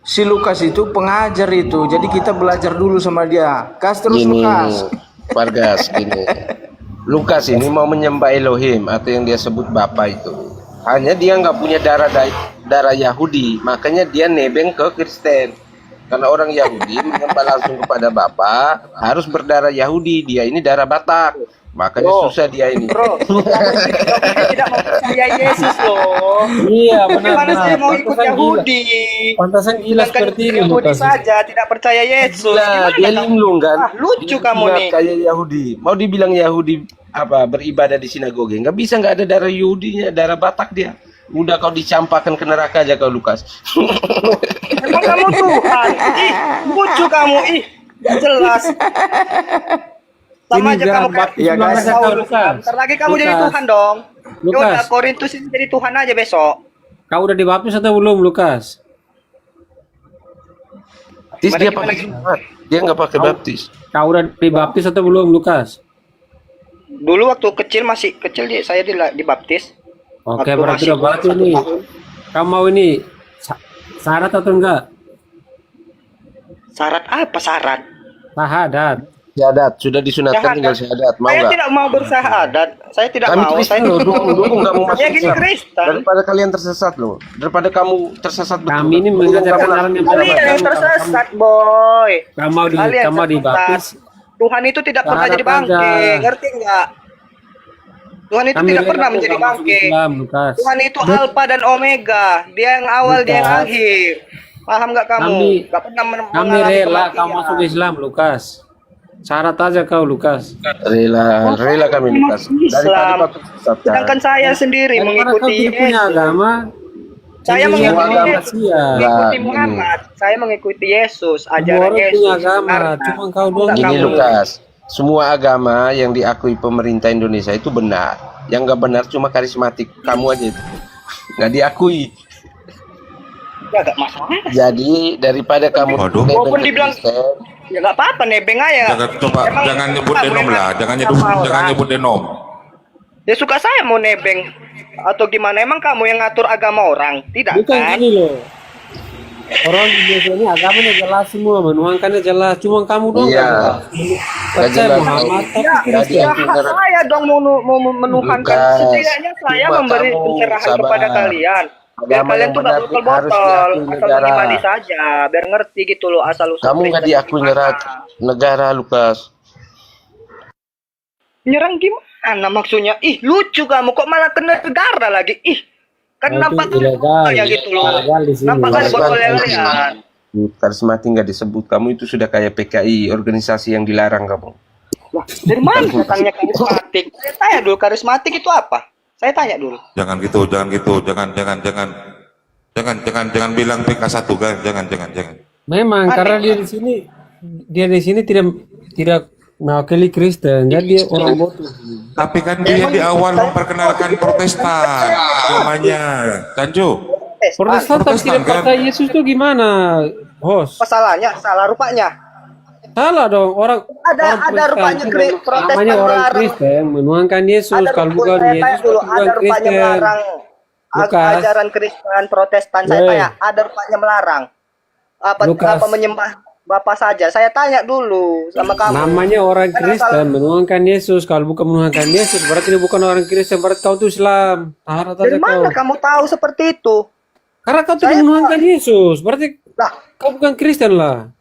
Si Lukas itu pengajar itu. Jadi kita belajar dulu sama dia. Gas terus Gini, Lukas. Vargas, gini. Lukas ini mau menyembah Elohim atau yang dia sebut Bapa itu. Hanya dia nggak punya darah Yahudi, makanya dia nebeng ke Kristen. Karena orang Yahudi menyembah langsung kepada Bapa harus berdarah Yahudi, dia ini darah Batak. Makanya susah dia ini. Bro, dia tidak mau percaya Yesus loh. Iya, benar. Gimana saya mau ikut Pantasan gila. Yahudi? Pantasan gila Sedangkan seperti ini Yahudi Lukas. saja tidak percaya Yesus. Nah, Gimana dia kamu? linglung kan. Ah, lucu Dia kamu jinak nih. Kayak Yahudi. Mau dibilang Yahudi apa beribadah di sinagoge? Nggak bisa, nggak ada darah Yahudinya, darah Batak dia. Udah kau dicampakkan ke neraka aja kau Lukas. Emang kamu Tuhan? Ih, lucu kamu. Ih, nggak jelas. Sama Ini aja biar kamu kan. baptis Ya, guys. Saulus. Lukas. Bentar lagi kamu jadi Lukas. Tuhan dong. Lukas. Yaudah, Korintus ini jadi Tuhan aja besok. Kau udah dibaptis atau belum, Lukas? Baptis dia Gimana, pakai gimana? Jumat. Dia nggak pakai baptis. Kau udah dibaptis atau belum, Lukas? Dulu waktu kecil, masih kecil saya dibaptis. Oke, Waktu berarti masih udah baptis umur 1 nih. tahun. Kamu mau ini syarat atau enggak? Syarat apa syarat? Syahadat. Syahadat sudah disunatkan, Syahadat. tinggal syahadat. Mau Saya nggak? tidak mau bersyahadat. Saya tidak Kami mau. Kristen Saya loh, dukung nggak mau masuk Saya gini Islam. Kristen. Daripada kalian tersesat loh, daripada kamu tersesat betul. Kami ini mengajarkan orang yang Kalian yang tersesat, boy. Kamu mau di Kalian kamu dibaptis. tersesat. Tuhan itu tidak pernah Syahadat jadi bangke, aja. ngerti nggak? Tuhan itu Kami tidak rela pernah kok menjadi kamu masuk bangke. Islam, Lukas. Tuhan itu Alfa dan Omega. Dia yang awal, dia yang Lukas. akhir. Paham nggak kamu? Kami Nggak pernah kami mengalami rela kematian. kamu masuk Islam, Lukas. Syarat aja kau Lukas. Rela kami Lukas. Islam. Daripada kau Sedangkan saya sendiri Karena kau mengikuti tidak punya Yesus. agama. Saya Semua mengikuti agama Yesus. sia. Mengikuti Enggak, Muhammad. Saya mengikuti Yesus, Semua ajaran orang Yesus. punya agama, Karena cuma kau doang enggak Gini kamu. Lukas, semua agama yang diakui pemerintah Indonesia itu benar. Yang nggak benar cuma karismatik kamu aja itu. Nggak diakui. Enggak masalah. Jadi daripada kamu Waduh. nebeng Walaupun ke dibilang Kristen, ya nggak apa-apa nebeng aja. Jangan coba, Emang jangan nyebut nggak denom boleh lah, jangan sama nyebut, jangan orang. nyebut denom. Ya suka saya mau nebeng atau gimana? Emang kamu yang ngatur agama orang? Tidak Bukan kan? gini loh. Orang di Indonesia ini agamanya jelas semua, menuangkannya jelas. Cuma kamu doang Iya. nggak jelas. Percaya jelas. Muhammad tapi Ya, Jadi ya aku hak saya dong mau menuhankan. Lukas, Setidaknya saya cuma memberi kamu pencerahan sabar. kepada kalian. Biar Agama kalian yang tuh nggak benar harus botol-botol, diakui asal negara. mengimani saja, biar ngerti gitu loh asal usul kamu nggak Kristen diakui gimana. negara Lukas. Nyerang gimana maksudnya? Ih lucu kamu kok malah kena negara lagi? Ih kan Nah, nampak itu ilegal. ya gitu loh. Ilegal di sini. Nampak kan Ilegal. botol lelean. Karismatik nggak disebut, kamu itu sudah kayak PKI, organisasi yang dilarang kamu. Wah, dari mana datangnya karismatik? Saya tanya dulu karismatik itu apa? Saya tanya dulu. Jangan gitu, jangan gitu, jangan bilang PK1 kan, jangan. Memang karena dia di sini tidak mewakili Kristen, jadi dia orang bodoh. Tapi kan dia di awal memperkenalkan Protestan agamanya, Tanjo. Protestan tapi Protestan, tidak kan? percaya Yesus tuh gimana, host? Apa salahnya? Salah rupanya. Salah dong orang. Ada rupanya Protestan namanya orang melarang. Kristen menuangkan Yesus. Kalau bukan saya Yesus tanya dulu, bukan ada rupanya Kristen. melarang Lukas. ajaran Kristen Protestan. Saya Woi. tanya, ada rupanya melarang Lukas. apa menyembah Bapa saja. Saya tanya dulu sama kamu. Namanya orang Kan Kristen menuangkan Yesus. Kalau bukan menuangkan Yesus berarti dia bukan orang Kristen. Berarti kau tuh Islam. Taharat aja Dari mana kau. kamu tahu seperti itu? Karena kau tidak menuangkan Yesus. Berarti Lah, kau bukan Kristen lah.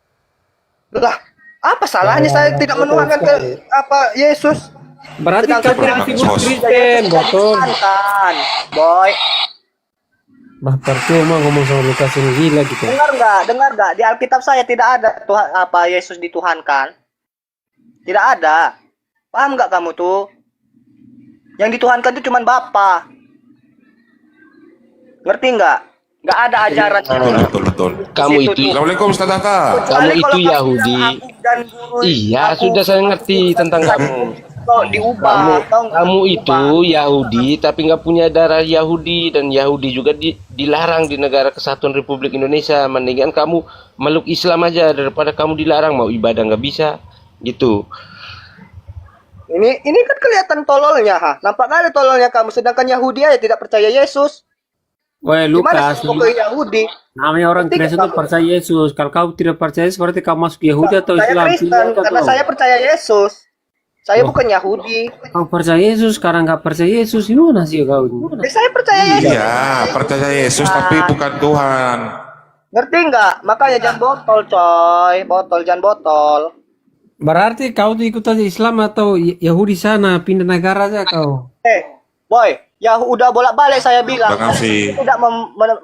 lah, apa salahnya saya tidak menuhankan ke apa Yesus? Berarti kau tidak Beranak disebut sos. Kristen, botol. Kan, boy. Bah percuma ngomong sama Lukas ini gila gitu. Dengar nggak? Di Alkitab saya tidak ada Tuhan apa Yesus dituhankan. Tidak ada. Paham nggak kamu tuh? Yang dituhankan itu cuma Bapa. Ngerti nggak? Nggak ada ajaran. Betul. Kamu Situ itu, tuh. Assalamualaikum Ustaz Hatta. kamu Kecuali itu kalau kamu Yahudi. bilang aku dan guru, Iya, aku- sudah saya ngerti tentang kamu. Kok diubah? tahu nggak? Kamu itu Diubah. Yahudi tapi nggak punya darah Yahudi, dan Yahudi juga dilarang di negara Kesatuan Republik Indonesia. Mendingan kamu meluk Islam aja daripada kamu dilarang, mau ibadah nggak bisa gitu. Ini kan kelihatan tololnya, ha. Nampak kali tololnya kamu. Sedangkan Yahudi aja tidak percaya Yesus. Woi Gimana Lukas, sih mau ke Yahudi? namanya orang Ngerti Kristen nggak itu percaya Yesus. Kalau kau tidak percaya seperti kau masuk Yahudi atau Saya Islam. Kristen Pilih atau karena kau? saya percaya Yesus. Saya Oh. bukan Yahudi. Kau percaya Yesus, sekarang nggak percaya Yesus, gimana sih kau? Saya percaya Yesus. Iya, percaya Yesus tapi bukan Tuhan. Ngerti nggak? Makanya jangan botol, coy. Jangan botol. Berarti kau tuh ikut aja Islam atau Yahudi sana, pindah negara aja kau. Boy, ya udah bolak-balik saya bilang. Bang Alfi. Tidak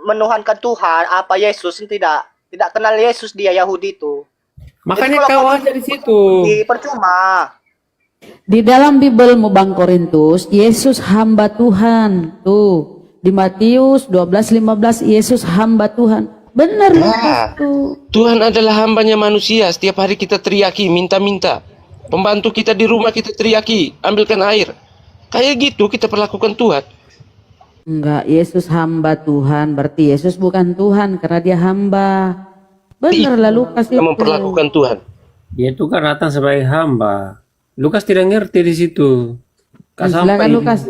menuhankan Tuhan, apa Yesus tidak kenal Yesus dia Yahudi itu. Makanya Jadi kalau kau kamu- aja di situ. Percuma. Di dalam Bibelmu Bang Korintus, Yesus hamba Tuhan. Tuh, di Matius 12:15 Yesus hamba Tuhan. Benar Lukas tuh. Tuhan adalah hambanya manusia. Setiap hari kita teriaki, minta-minta. Pembantu kita di rumah kita teriaki, ambilkan air. Kayak gitu kita perlakukan Tuhan. Enggak, Yesus hamba Tuhan. Berarti Yesus bukan Tuhan karena dia hamba. Benar lah Lukas Kita itu. memperlakukan Tuhan. Dia itu kan datang sebagai hamba. Lukas tidak ngerti di situ. Silakan Lukas.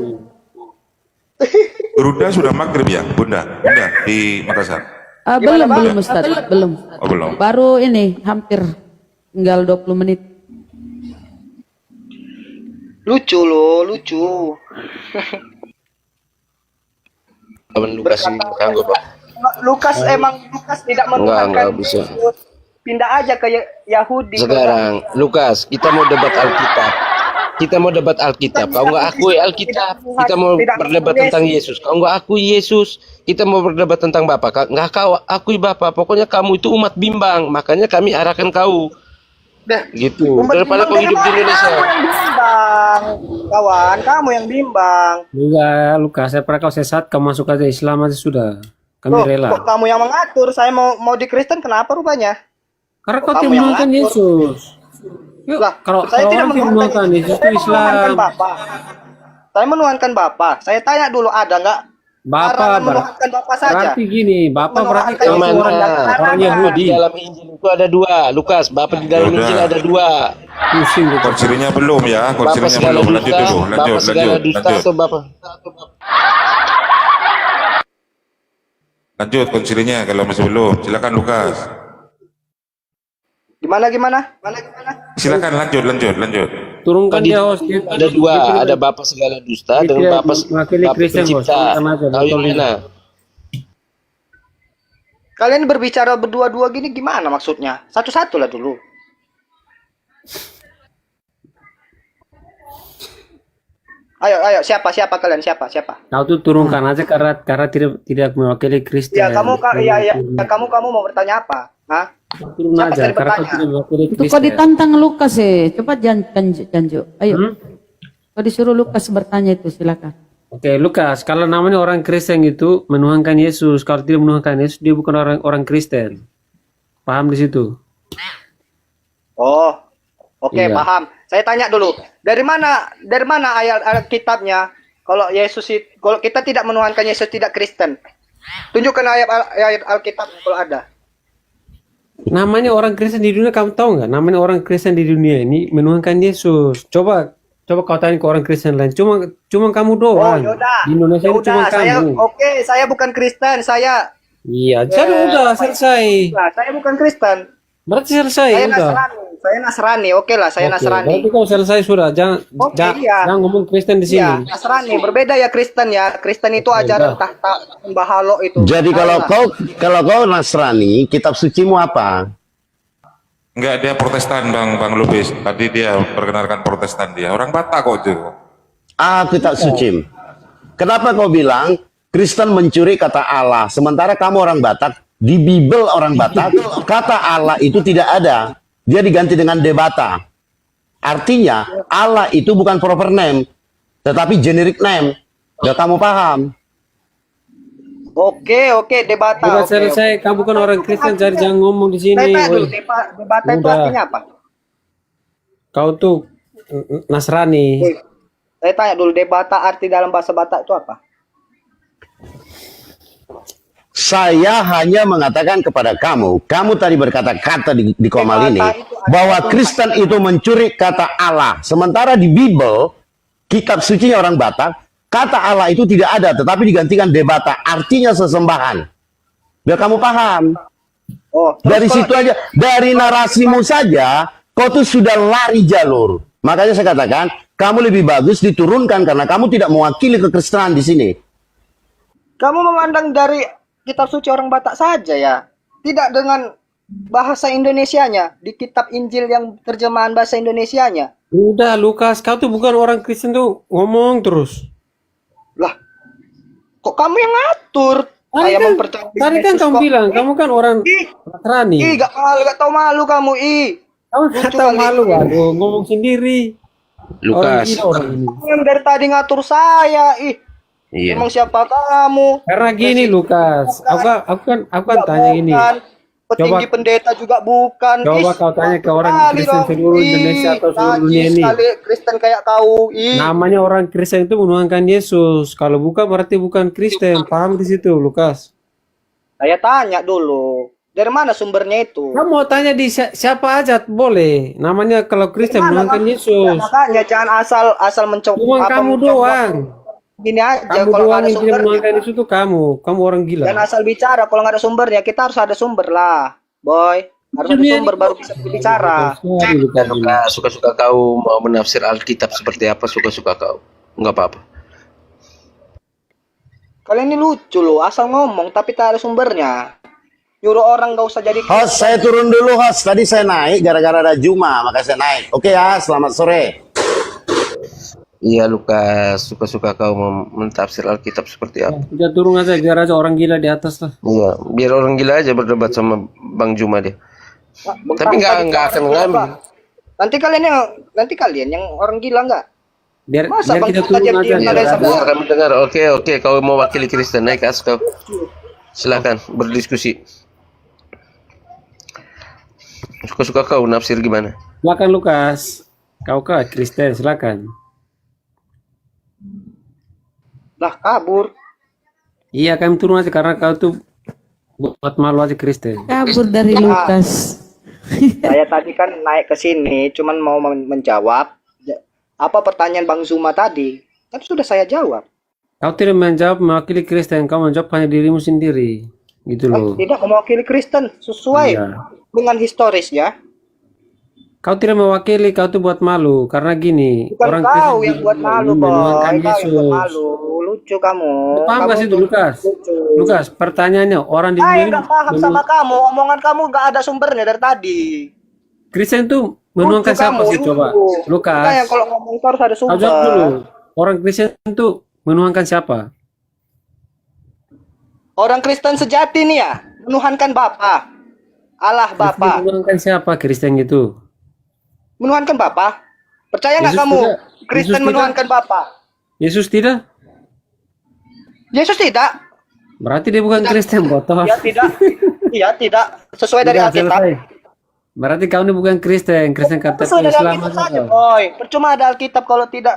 Bunda sudah maghrib ya, Bunda di Makassar. Belum Ustaz, belum. Oh, belum. Baru ini hampir tinggal 20 menit. Lucu loh, lucu. Kawan Lukas ini kanggo, Pak. Lukas tidak menuhankan Enggak bisa. Yesus. Pindah aja ke Yahudi. Sekarang, Lukas, kita mau debat Alkitab. Kita mau debat Alkitab. Kau nggak akui Alkitab. Kita mau berdebat tentang Yesus. Kau nggak akui Yesus. Kita mau berdebat tentang Bapa. Nggak kau akui Bapa. Pokoknya kamu itu umat bimbang. Makanya kami arahkan kau. Dah. Gitu. Umat Daripada kau hidup di Indonesia. Kamu yang bimbang, kawan. Kamu yang bimbang. Enggak, Lukas, saya pernah kau sesat, kau masuk aja Islam aja sudah. Kami Loh, rela. kok kamu yang mengatur? Saya mau di Kristen, kenapa rupanya? Karena kau kamu tidak yang menuhankan mengatur? Yesus. Yuk, Lah, kalau saya tidak orang tidak menuhankan Yesus itu Saya menuhankan Islam. Bapa. Saya menuhankan Bapa. Saya tanya dulu, ada nggak Bapak larangan menuhankan Bapa saja? berarti gini, Bapak berarti Menuhankan kau Yang itu mana? orang Yahudi. Di dalam Injil itu ada dua, Lukas. Bapak di dalam Udah. Injil ada dua. Pusing gitu. Konsilinya belum ya, Bapak konsilinya segala belum. Lanjut dusta, dulu, lanjut, Bapak segala lanjut, dusta lanjut. atau Bapak? Lanjut konsilinya kalau masih belum. Silakan Lukas. Gimana? Silakan lanjut, lanjut. Turunkan dia host. Ada dua, ada Bapak segala dusta Dia dengan Bapak mewakili Kristen, Bos. pencipta. Turunkan aja, Tahu yang betul. mana? Kalian berbicara berdua-dua gini gimana maksudnya? Satu-satu lah dulu. Ayo, siapa kalian? Siapa? Kau tuh turunkan aja karena tidak mewakili Kristen. Ya, kamu mau bertanya apa? Hah? Turun Siapa aja tadi karena kau bertanya? tidak mewakili Itu kau Kristen. ditantang Lukas cepat Janjo. Ayo. Kau disuruh Lukas bertanya itu, silakan. Oke, Lukas, kalau namanya orang Kristen itu menuhankan Yesus, kalau tidak menuhankan Yesus dia bukan orang Kristen. Paham di situ? Oh, oke, Iya. paham. Saya tanya dulu, dari mana ayat Alkitabnya kalau kalau kita tidak menuhankan Yesus tidak Kristen? Tunjukkan ayat Alkitab kalau ada. Namanya orang Kristen di dunia, kamu tahu nggak? Namanya orang Kristen di dunia ini menuhankan Yesus. Coba kau tanya ke orang Kristen lain. Cuma kamu doang. Yaudah. Di Indonesia itu cuma kamu. Saya bukan Kristen, saya Iya, jadi udah selesai. saya bukan Kristen. Berarti selesai Saya udah. Nasrani. Oke lah, saya Oke, Nasrani. berarti kau selesai sudah. Jangan Iya. jangan ngomong Kristen di sini. Iya, Nasrani. Berbeda ya Kristen ya. Kristen itu ajaran tahta Bahalo itu. Jadi kalau kau Nasrani, kitab sucimu apa? Enggak, dia Protestan Bang Lubis. Tadi dia perkenalkan Protestan dia. Orang Batak kok itu. Kitab suci. Kenapa kau bilang Kristen mencuri kata Allah, sementara kamu orang Batak, di Bible orang Batak, kata Allah itu tidak ada. Dia diganti dengan debata. Artinya, Allah itu bukan proper name, tetapi generic name. Udah kamu paham? Oke, debata. Udah Oke, selesai. Kamu bukan orang Kristen, jadi jangan ngomong di sini. Saya tanya dulu, Woi. debata itu Udah. artinya apa? Kau tuh Nasrani. Saya tanya dulu, debata arti dalam bahasa Batak itu apa? Saya hanya mengatakan kepada kamu tadi berkata-kata di Komal ini, bahwa Kristen itu mencuri kata Allah. Sementara di Bible, kitab sucinya orang Batak, kata Allah itu tidak ada, tetapi digantikan debata, artinya sesembahan. Biar kamu paham. Oh, Dari situ aja, dari narasimu saja, kau tuh sudah lari jalur. Makanya saya katakan, kamu lebih bagus diturunkan karena kamu tidak mewakili kekristenan di sini. kamu memandang dari kitab suci orang Batak saja ya, tidak dengan bahasa Indonesianya di kitab Injil yang terjemahan bahasa Indonesianya. Udah Lukas, kau tuh bukan orang Kristen tuh ngomong terus. Lah, kok kamu yang ngatur? Saya mempercayai Tadi kan Yesus kamu kok. bilang, kamu kan orang Nasrani. Gak tahu malu kamu, Kamu gak tahu malu, aduh, ngomong sendiri. Orang Lukas. gila orang ini. Kamu yang dari tadi ngatur saya, Iya. Emang siapa kamu? Karena gini Lukas, aku kan tanya gini. Bukan. Petinggi Coba- pendeta juga bukan. Coba kau tanya ke orang sekali Kristen dong. seluruh Indonesia atau seluruh Najis dunia ini. sekali Kristen kayak kau. Namanya orang Kristen itu menuhankan Yesus. Kalau bukan berarti bukan Kristen. Paham di situ, Lukas? Saya tanya dulu, dari mana sumbernya itu? Kamu mau tanya di siapa aja boleh. Namanya kalau Kristen Mana, menuhankan Mas? Yesus. Makanya jangan asal mencoba. Cuma kamu doang. Gini aja, Kamu kalau doang nggak ada yang tidak sumbernya. menuhankan Yesus itu kamu. Kamu orang gila. Jangan asal bicara, kalau nggak ada sumbernya, kita harus ada sumber lah, boy. Harus ada sumber baru bisa bicara. Sorry, Lukas. Suka-suka kau mau menafsir Alkitab seperti apa, suka-suka kau. Enggak apa-apa. Kalian ini lucu loh, asal ngomong tapi tak ada sumbernya. Nyuruh orang gak usah jadi. Host, saya turun dulu host. Tadi saya naik gara-gara ada Juma, makanya saya naik. Oke ya, selamat sore. Iya Lukas, suka-suka kau mentafsir Alkitab seperti apa. Udah turun aja, biar aja orang gila di atas lah. Iya, biar orang gila aja berdebat sama Bang Juma dia. Tapi nggak akan ngambil. Nanti kalian yang orang gila nggak? Biar Masa biar Bang kita Juma turun diam-diam aja. kalian Biar sama Dengar, kami dengar. Oke, kau mau wakili Kristen, naik as kau. Silakan berdiskusi. Suka-suka kau nafsir gimana? Silakan Lukas. Kau kah Kristen? Silakan. Lah kabur. Iya, kami turun aja karena kau tuh buat malu aja Kristen. Kabur dari Lukas. Saya tadi kan naik ke sini, cuman mau menjawab apa pertanyaan Bang Zuma tadi. Kan sudah saya jawab. Kau tidak menjawab mewakili Kristen, kau menjawab hanya dirimu sendiri. Gitu loh. Tidak mewakili Kristen sesuai Iya. dengan historisnya. Kau tidak mewakili, kau tuh buat malu karena gini, Bukan orang kau Kristen yang buat malu, menuhankan boy. Kau yang buat Yesus. malu. Lucu kamu. Paham gak sih itu, tuh Lukas? lucu. Lukas, pertanyaannya orang di dunia Saya ini nggak paham sama kamu. Omongan kamu nggak ada sumbernya dari tadi. Kristen tuh menuhankan Lucu siapa kamu, sih coba? lucu. Lukas, Makanya kalau ngomong itu harus ada kau jawab dulu. sumber. Orang Kristen tuh menuhankan siapa? Orang Kristen sejati nih ya, menuhankan Bapa. Allah Kristen Bapa. menuhankan siapa Kristen gitu? Menuhankan Bapa. Percaya nggak Yesus kamu? tidak. Kristen Yesus tidak. menuhankan Bapa. Yesus tidak? Yesus tidak. Berarti dia bukan Kristen, botoh. Ya tidak. Iya tidak. Sesuai dari Sudah Alkitab. selesai. Berarti kau ini bukan Kristen, Kristen KTP Sesuai dari Islam Alkitab aja saja, kau. boy. Percuma ada Alkitab kalau tidak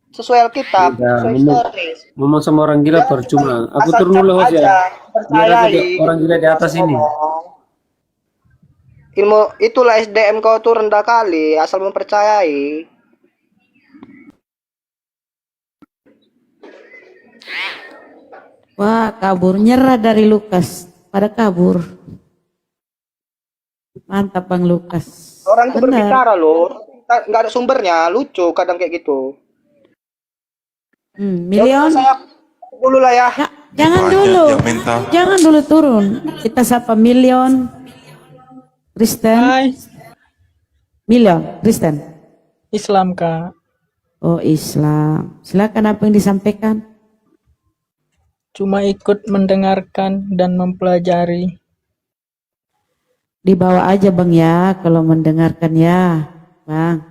sesuai Alkitab, Tidak, sesuai ngomong, historis. ngomong sama orang gila percuma. Aku Asal turun dulu cap host ya. aja, Biar ada percayai. orang gila di atas ini. Ilmu itulah SDM kau tuh rendah kali, asal mempercayai. Wah, kabur. Nyerah dari Lukas. Pada kabur. Mantap Bang Lukas. Orang itu Benar. berbicara loh, nggak ada sumbernya, lucu kadang kayak gitu. Milion. Saya dulu lah ya. Jangan Banyak dulu. yang minta. Jangan dulu turun. Kita sapa Milion. Kristen. Milion. Kristen. Islam Kak, Oh Islam. Silakan apa yang disampaikan. cuma ikut mendengarkan dan mempelajari. Dibawa aja Bang ya kalau mendengarkan ya Bang.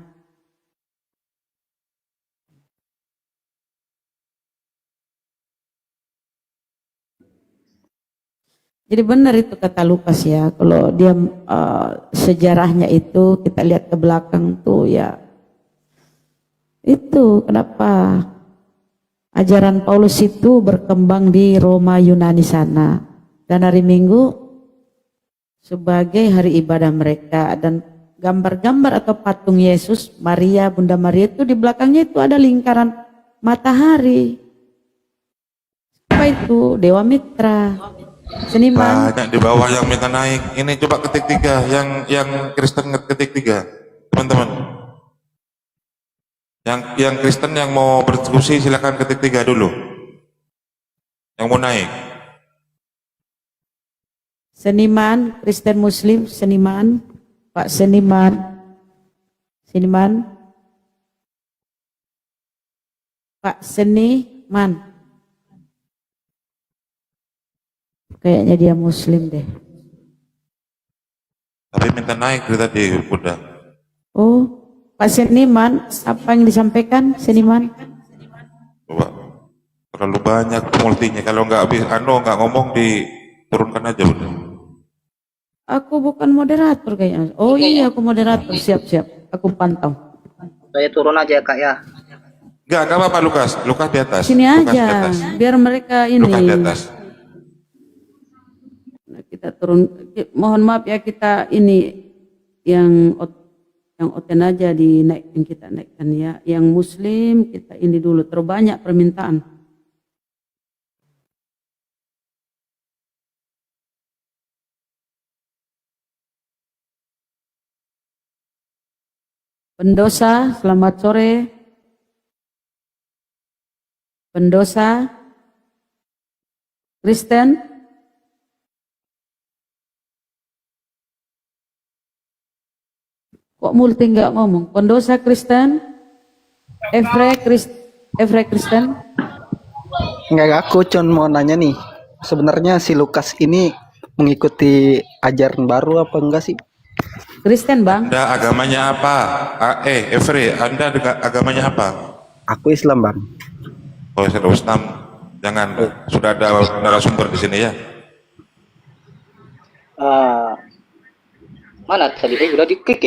Jadi benar itu kata Lukas ya, kalau dia sejarahnya itu kita lihat ke belakang tuh ya, itu kenapa ajaran Paulus itu berkembang di Roma Yunani sana, dan hari Minggu sebagai hari ibadah mereka, dan gambar-gambar atau patung Yesus, Maria, Bunda Maria itu di belakangnya itu ada lingkaran matahari. Apa itu? Dewa Mitra. Seniman. Banyak di bawah yang minta naik. Ini coba ketik 3, yang Kristen ketik 3, teman-teman. Yang Kristen yang mau berdiskusi silakan ketik 3 dulu. Yang mau naik. Seniman, Kristen Muslim, seniman, Pak Seniman, Pak Seniman. Kayaknya dia Muslim deh. Tapi minta naik dari tadi, Bunda. Oh, Pak Seniman, apa yang disampaikan, Seniman? Coba. Terlalu banyak multinya. Kalau nggak habis, nggak ngomong diturunkan aja, Bunda. Aku bukan moderator kayaknya. Oh iya, aku moderator. Siap-siap. Aku pantau. Saya turun aja ya kak ya. Nggak apa-apa Lukas. Lukas di atas. Sini Lukas di aja, atas. biar mereka ini. Lukas di atas. Kita turun. Mohon maaf ya, kita ini yang oten aja dinaikkan, kita naikkan ya. Yang Muslim kita ini dulu. Terlalu banyak permintaan. Pendosa, selamat sore. Pendosa, Kristen, kok multi nggak ngomong? Pendosa Kristen, Efre Kristen. Enggak, aku cuma mau nanya nih, sebenarnya si Lukas ini mengikuti ajaran baru apa enggak sih? Kristen bang. Anda agamanya apa? Efre, Anda agamanya apa? Aku Islam bang. Oh, Islam. Jangan, sudah ada narasumber di sini ya. Mana tadi? Udah di-kick ya?